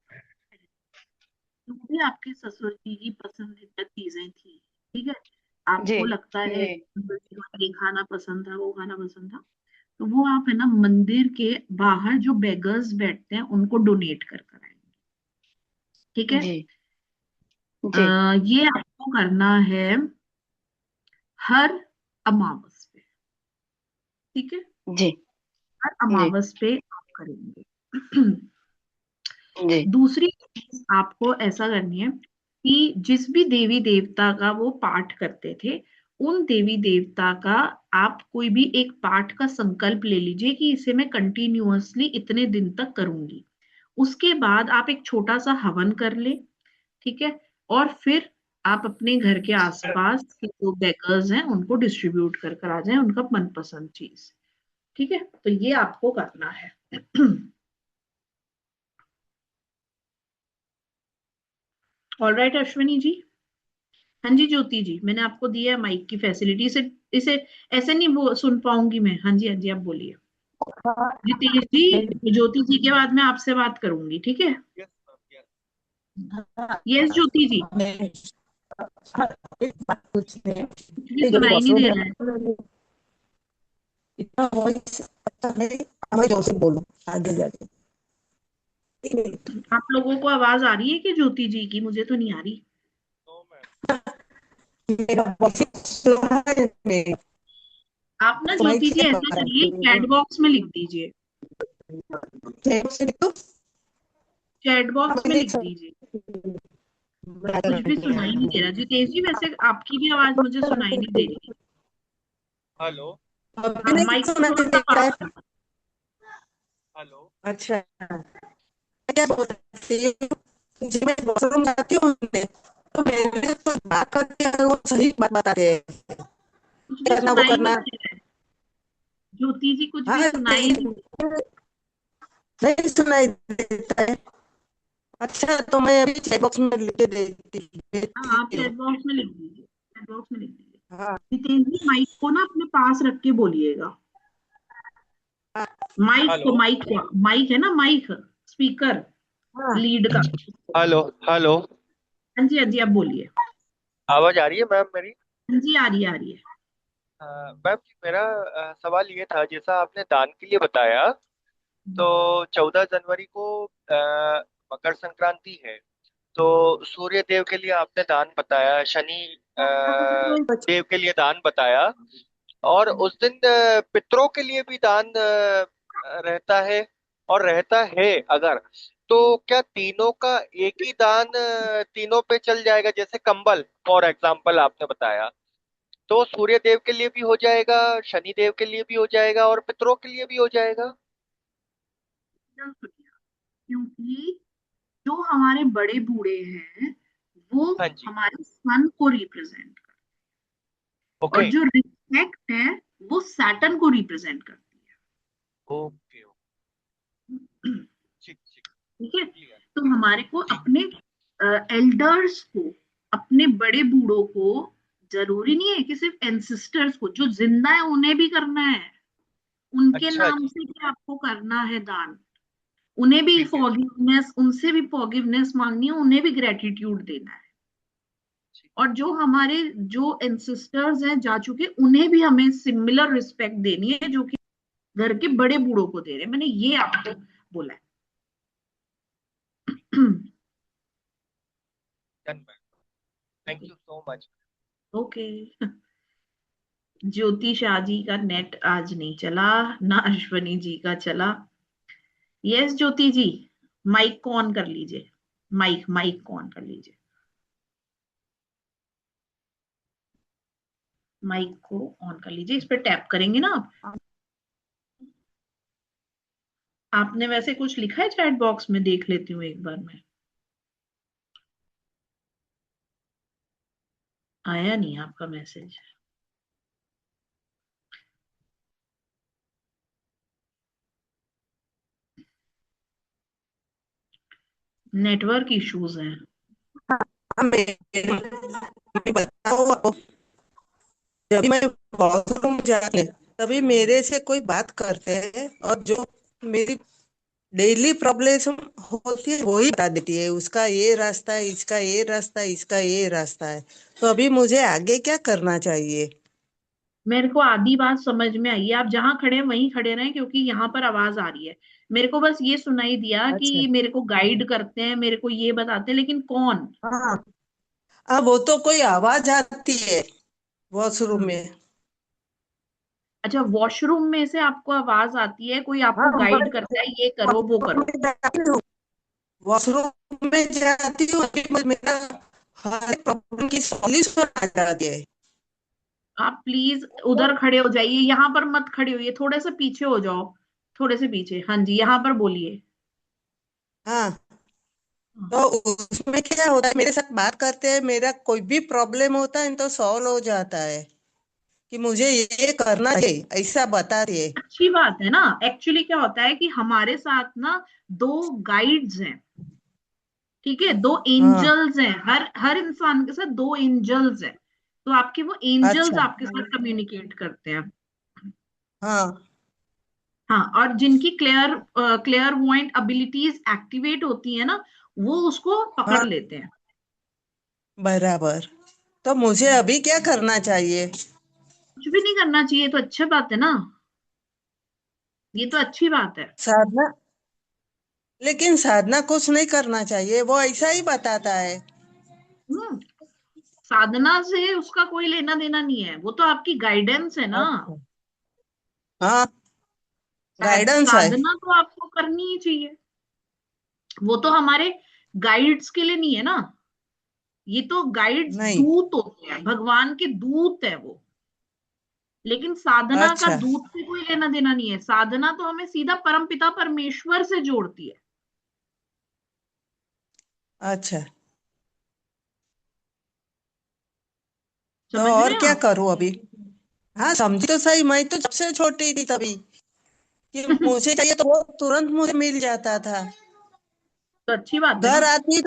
A: जो भी आपके ससुर जी की पसंदीदा चीजें थी, ठीक है,
H: जी
A: आपको लगता है
H: जी
A: ये खाना पसंद था, वो खाना पसंद था, तो वो आप है ना मंदिर के बाहर जो बेगर्स बैठते हैं उनको डोनेट कर कर आएंगे। ठीक है।
H: जी जी
A: ये आपको करना है हर अमावस पे। ठीक है।
H: जी
A: हर
H: जी
A: अमावस पे आप करेंगे।
H: जी
A: दूसरी चीज आपको ऐसा करनी है कि जिस भी देवी देवता का वो पाठ करते थे, उन देवी देवता का आप कोई भी एक पाठ का संकल्प ले लीजिए कि इसे मैं कंटिन्यूअसली इतने दिन तक करूंगी। उसके बाद आप एक छोटा सा हवन कर ले। ठीक है। और फिर आप अपने घर के आसपास के जो बेकर्स हैं उनको डिस्ट्रीब्यूट कर कर आ जाएं उनका मनपसंद चीज। ठीक है, तो ये आपको करना है। All right Ashwini ji. हाँ जी ज्योति जी, मैंने आपको दिया है माइक की फैसिलिटी। इसे इसे ऐसे नहीं वो सुन पाऊंगी मैं। हाँ जी हाँ जी, आप बोलिए। जितेश जी, ज्योति जी के बाद मैं आपसे बात करूंगी, ठीक है। यस ज्योति जी।
I: एक बात पूछनी है।
A: कुछ भी
I: ये जो भी
A: सुनाई नहीं
I: वॉशरूम
A: दे
I: है
A: रहा है।
I: इतना वॉइस अच्छा नहीं, मैं जोर से बोलूं आगे जाके। एक मिनट।
A: आप लोगों को आवाज आ रही है कि ज्योति जी की? मुझे तो नहीं आ रही।
I: मेरा वॉइस स्लो है, मेरी
A: आप ना
I: माइक
A: ज्योति जी
I: से
A: ऐसा करिए, चैट बॉक्स में लिख दीजिए। चैट बॉक्स में लिख दीजिए। कुछ भी सुनाई नहीं दे रहा जितेश जी। वैसे आपकी भी आवाज मुझे सुनाई नहीं दे रही।
J: हेलो।
I: अभी
A: हाँ,
I: नहीं
A: माइक को
I: सुनाई
A: थोड़ा सा
I: देता
A: पास
I: है।
A: करो।
J: हेलो।
I: अच्छा, मैं क्या बोल रही हूँ, जब मैं वॉशरूम जाती हूँ तो मेरे तो बात करते हैं, वो सही बात बताते हैं
A: कुछ भी
I: करना वो
A: सुनाई नहीं
I: करना।
A: दे रहा है ज्योति जी, कुछ भी
I: हाँ
A: सुनाई नहीं।
I: नहीं सुनाई देता है। अच्छा, तो मैं अभी चेक बॉक्स में लिख के
A: हाँ, आप
I: देती
A: चैट
I: हूँ।
A: बॉक्स में लिख दीजिए। चैट बॉक्स में लिख दीजिए।
I: हाँ
A: जितेश जी, माइक को ना अपने पास रख के बोलिएगा।
I: हाँ
J: हेलो।
A: माइक है ना, माइक स्पीकर
I: हाँ।
A: लीड का।
J: हेलो। हेलो।
A: हाँ जी हाँ जी, आप बोलिए।
J: आवाज आ रही है मैम मेरी?
A: हाँ जी, आ रही है आ रही है।
J: मैम जी, मेरा सवाल ये था, जैसा आपने दान के लिए बताया, तो 14 जनवरी को मकर संक्रांति है, तो सूर्य देव के लिए आपने दान बताया, शनि देव के लिए दान बताया, और उस दिन पितरों के लिए भी दान रहता है, और रहता है अगर, तो क्या तीनों का एक ही दान तीनों पे चल जाएगा? जैसे कंबल फॉर एग्जाम्पल आपने बताया, तो सूर्य देव के लिए भी हो जाएगा, शनि देव के लिए भी हो जाएगा, और पितरों के लिए भी हो जाएगा?
A: एकदम सुनिए, क्योंकि जो हमारे बड़े बूढ़े हैं वो
J: हाँ जी।
A: हमारे सन को रिप्रेजेंट करते हैं,
J: ओके।
A: और जो रिस्पेक्ट है वो सैटर्न को रिप्रेजेंट करती
J: ओके।
A: है।
J: ठीक ठीक।
A: ठीक है।
J: क्लियर।
A: तो हमारे को अपने एल्डर्स को, अपने बड़े बूढ़ों को, जरूरी नहीं है कि सिर्फ एंसिस्टर्स को, जो जिंदा है उन्हें भी करना है। उनके
J: अच्छा
A: नाम
J: जी।
A: से भी आपको करना है दान। उन्हें भी
J: ठीक है।
A: फॉरगिवनेस, उनसे भी फॉरगिवनेस मांगनी है, उन्हें भी ग्रेटिट्यूड देना है।
J: ठीक।
A: और जो हमारे जो एंसिस्टर्स हैं जा चुके, उन्हें भी हमें सिमिलर रिस्पेक्ट देनी है जो कि घर के बड़े बूढ़ों को दे रहे हैं। मैंने ये आपको बोला है।
J: Done ma'am. Thank you so much.
A: Okay. Jyoti Shah ji का नेट आज नहीं चला, ना अश्वनी जी का चला। यस ज्योति जी, माइक को ऑन कर लीजिए। माइक माइक को ऑन कर लीजिए। माइक को ऑन कर लीजिए, इस पर टैप करेंगे ना आप। आपने वैसे कुछ लिखा है चैट बॉक्स में? देख लेती हूँ एक बार मैं। आया नहीं आपका मैसेज। नेटवर्क इश्यूज हैं।
I: हाँ, मैं बताऊँ आपको, जब मैं वॉशरूम जाती तभी मेरे से कोई बात करते हैं और जो मेरी डेली प्रॉब्लम होती है वही बता देती है, उसका ये रास्ता है, इसका ये रास्ता है, इसका ये रास्ता है। तो अभी मुझे आगे क्या करना चाहिए?
A: मेरे को आधी बात समझ में आई है। आप जहां खड़े हैं वहीं खड़े रहें, क्योंकि यहाँ पर आवाज आ रही है। मेरे को बस ये सुनाई दिया
I: अच्छा।
A: कि मेरे को गाइड करते हैं, मेरे को ये बताते हैं, लेकिन कौन?
I: हाँ, अब वो तो कोई आवाज आती है वॉशरूम
A: हम्म।
I: में।
A: अच्छा, वॉशरूम में से आपको आवाज आती है, कोई
I: हाँ,
A: आपको गाइड करता है, ये करो वो
I: वॉशरूम
A: करो।
I: में जाती हूँ, वॉशरूम में जाती हूँ, अभी मेरा हर प्रॉब्लम की सॉल्यूशन आ जाती है।
A: आप प्लीज उधर खड़े हो जाइए, यहाँ पर मत खड़े होइए, थोड़े से पीछे हो जाओ। थोड़े से पीछे, हाँ जी, यहाँ पर बोलिए।
I: हाँ, तो उसमें क्या होता है, मेरे साथ बात करते हैं, मेरा कोई भी प्रॉब्लम होता है तो सॉल्व हो जाता है कि मुझे ये करना चाहिए, ऐसा बताती है।
A: अच्छी बात है ना। एक्चुअली क्या होता है कि हमारे साथ ना दो गाइड्स हैं, ठीक है, दो
I: हाँ।
A: एंजल्स हैं, हर हर इंसान के साथ दो एंजल्स हैं। तो आपके वो एंजल्स
I: अच्छा।
A: आपके साथ कम्युनिकेट करते हैं।
I: हाँ।
A: हाँ, और जिनकी क्लियर पॉइंट एबिलिटीज एक्टिवेट होती है ना, वो उसको पकड़
I: हाँ,
A: लेते हैं।
I: बराबर। तो मुझे अभी क्या करना चाहिए?
A: कुछ भी नहीं करना चाहिए, तो अच्छी बात है ना। ये तो अच्छी बात है।
I: साधना, लेकिन साधना कुछ नहीं करना चाहिए, वो ऐसा ही बताता है।
A: हम्म। साधना से उसका कोई लेना देना नहीं है, वो तो आपकी गाइडेंस है ना।
I: अच्छा। हाँ, गाइडेंस है।
A: साधना तो आपको करनी ही चाहिए। वो तो हमारे गाइड्स के लिए नहीं है ना। ये तो गाइड्स
I: नहीं।
A: दूत होते हैं, भगवान के दूत है वो। लेकिन साधना का
I: अच्छा।
A: दूत से कोई लेना देना नहीं है। साधना तो हमें सीधा परमपिता परमेश्वर से जोड़ती है।
I: अच्छा, तो
A: समझ रहे
I: और
A: हैं
I: क्या
A: आप?
I: करूं अभी? हाँ, समझी तो सही, मैं तो सबसे छोटी थी तभी, कि मुझे चाहिए तो वो तुरंत मुझे मिल जाता था।
A: तो अच्छी बात है
I: घर
A: ना।
I: आती,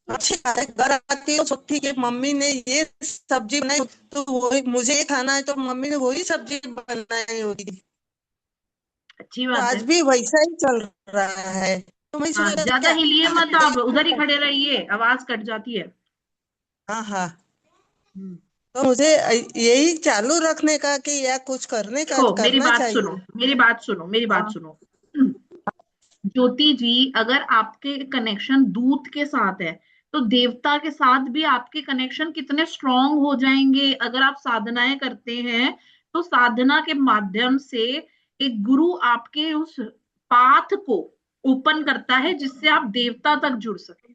I: अच्छी बात है, घर आती तो ठीक है, मम्मी ने ये सब्जी बनाई तो वही मुझे ये खाना है, तो मम्मी ने वही सब्जी बनाई होती थी।
A: अच्छी
I: तो
A: बात
I: आज
A: है।
I: भी वैसा ही चल रहा है, तो मैं
A: हाँ,
I: सोचा
A: ज्यादा
I: क्या
A: हिलिए मत,
I: आगे।
A: आप उधर ही खड़े रहिए, आवाज कट जाती है।
I: हाँ, हाँ।
A: हम्म।
I: तो मुझे यही चालू रखने का कि या कुछ करने का
A: देखो, मेरी
I: करना
A: बात सुनो,
I: चाहिए।
A: मेरी बात सुनो, मेरी बात
I: हाँ।
A: सुनो। ज्योति जी, अगर आपके कनेक्शन दूत के साथ है, तो देवता के साथ भी आपके कनेक्शन कितने स्ट्रांग हो जाएंगे अगर आप साधनाएं करते हैं। तो साधना के माध्यम से एक गुरु आपके उस पाथ को ओपन करता है, जिससे आप देवता तक जुड़ सके।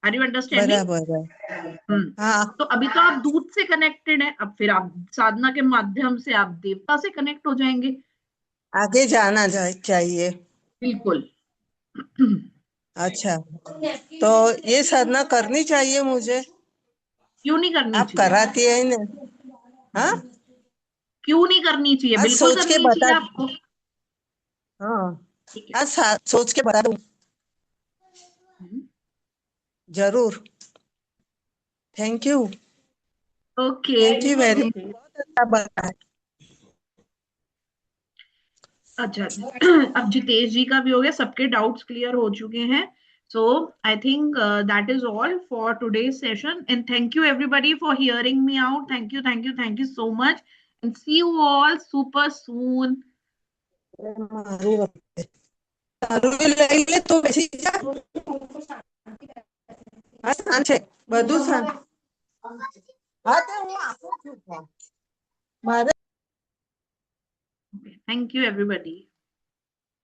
A: Are you understanding?
I: बराबर है।
A: हम्म।
I: हाँ,
A: तो अभी तो आप दूत से कनेक्टेड है, अब फिर आप साधना के माध्यम से आप देवता से कनेक्ट हो जाएंगे।
I: आगे जाना चाहिए।
A: बिल्कुल।
I: अच्छा, तो ये साधना करनी चाहिए मुझे?
A: क्यों नहीं करनी
I: आप
A: चाहिए?
I: कराती है ना? हाँ,
A: क्यों नहीं करनी चाहिए?
I: आज
A: बिल्कुल
I: सोच के
A: करनी
I: बता।
A: चाहिए आपको।
I: हाँ,
A: ठीक है।
I: आज सोच के बता दूं। जरूर। Thank you.
A: Okay.
I: Thank you very much,
A: okay.
I: बहुत अच्छा बताया।
A: अच्छा, अब जितेश जी का भी हो गया, सबके डाउट्स क्लियर हो चुके हैं। So I think that is all for today's session, and thank you everybody for hearing me out. Thank you, thank you, thank you so much, and see you all super soon.
I: તારું લઈ લે તો બેસી જા. હા, શાંત છે, બધું શાંત. હા, તો હું આપું છું ફોન. મારે
A: थैंक यू एवरीबody।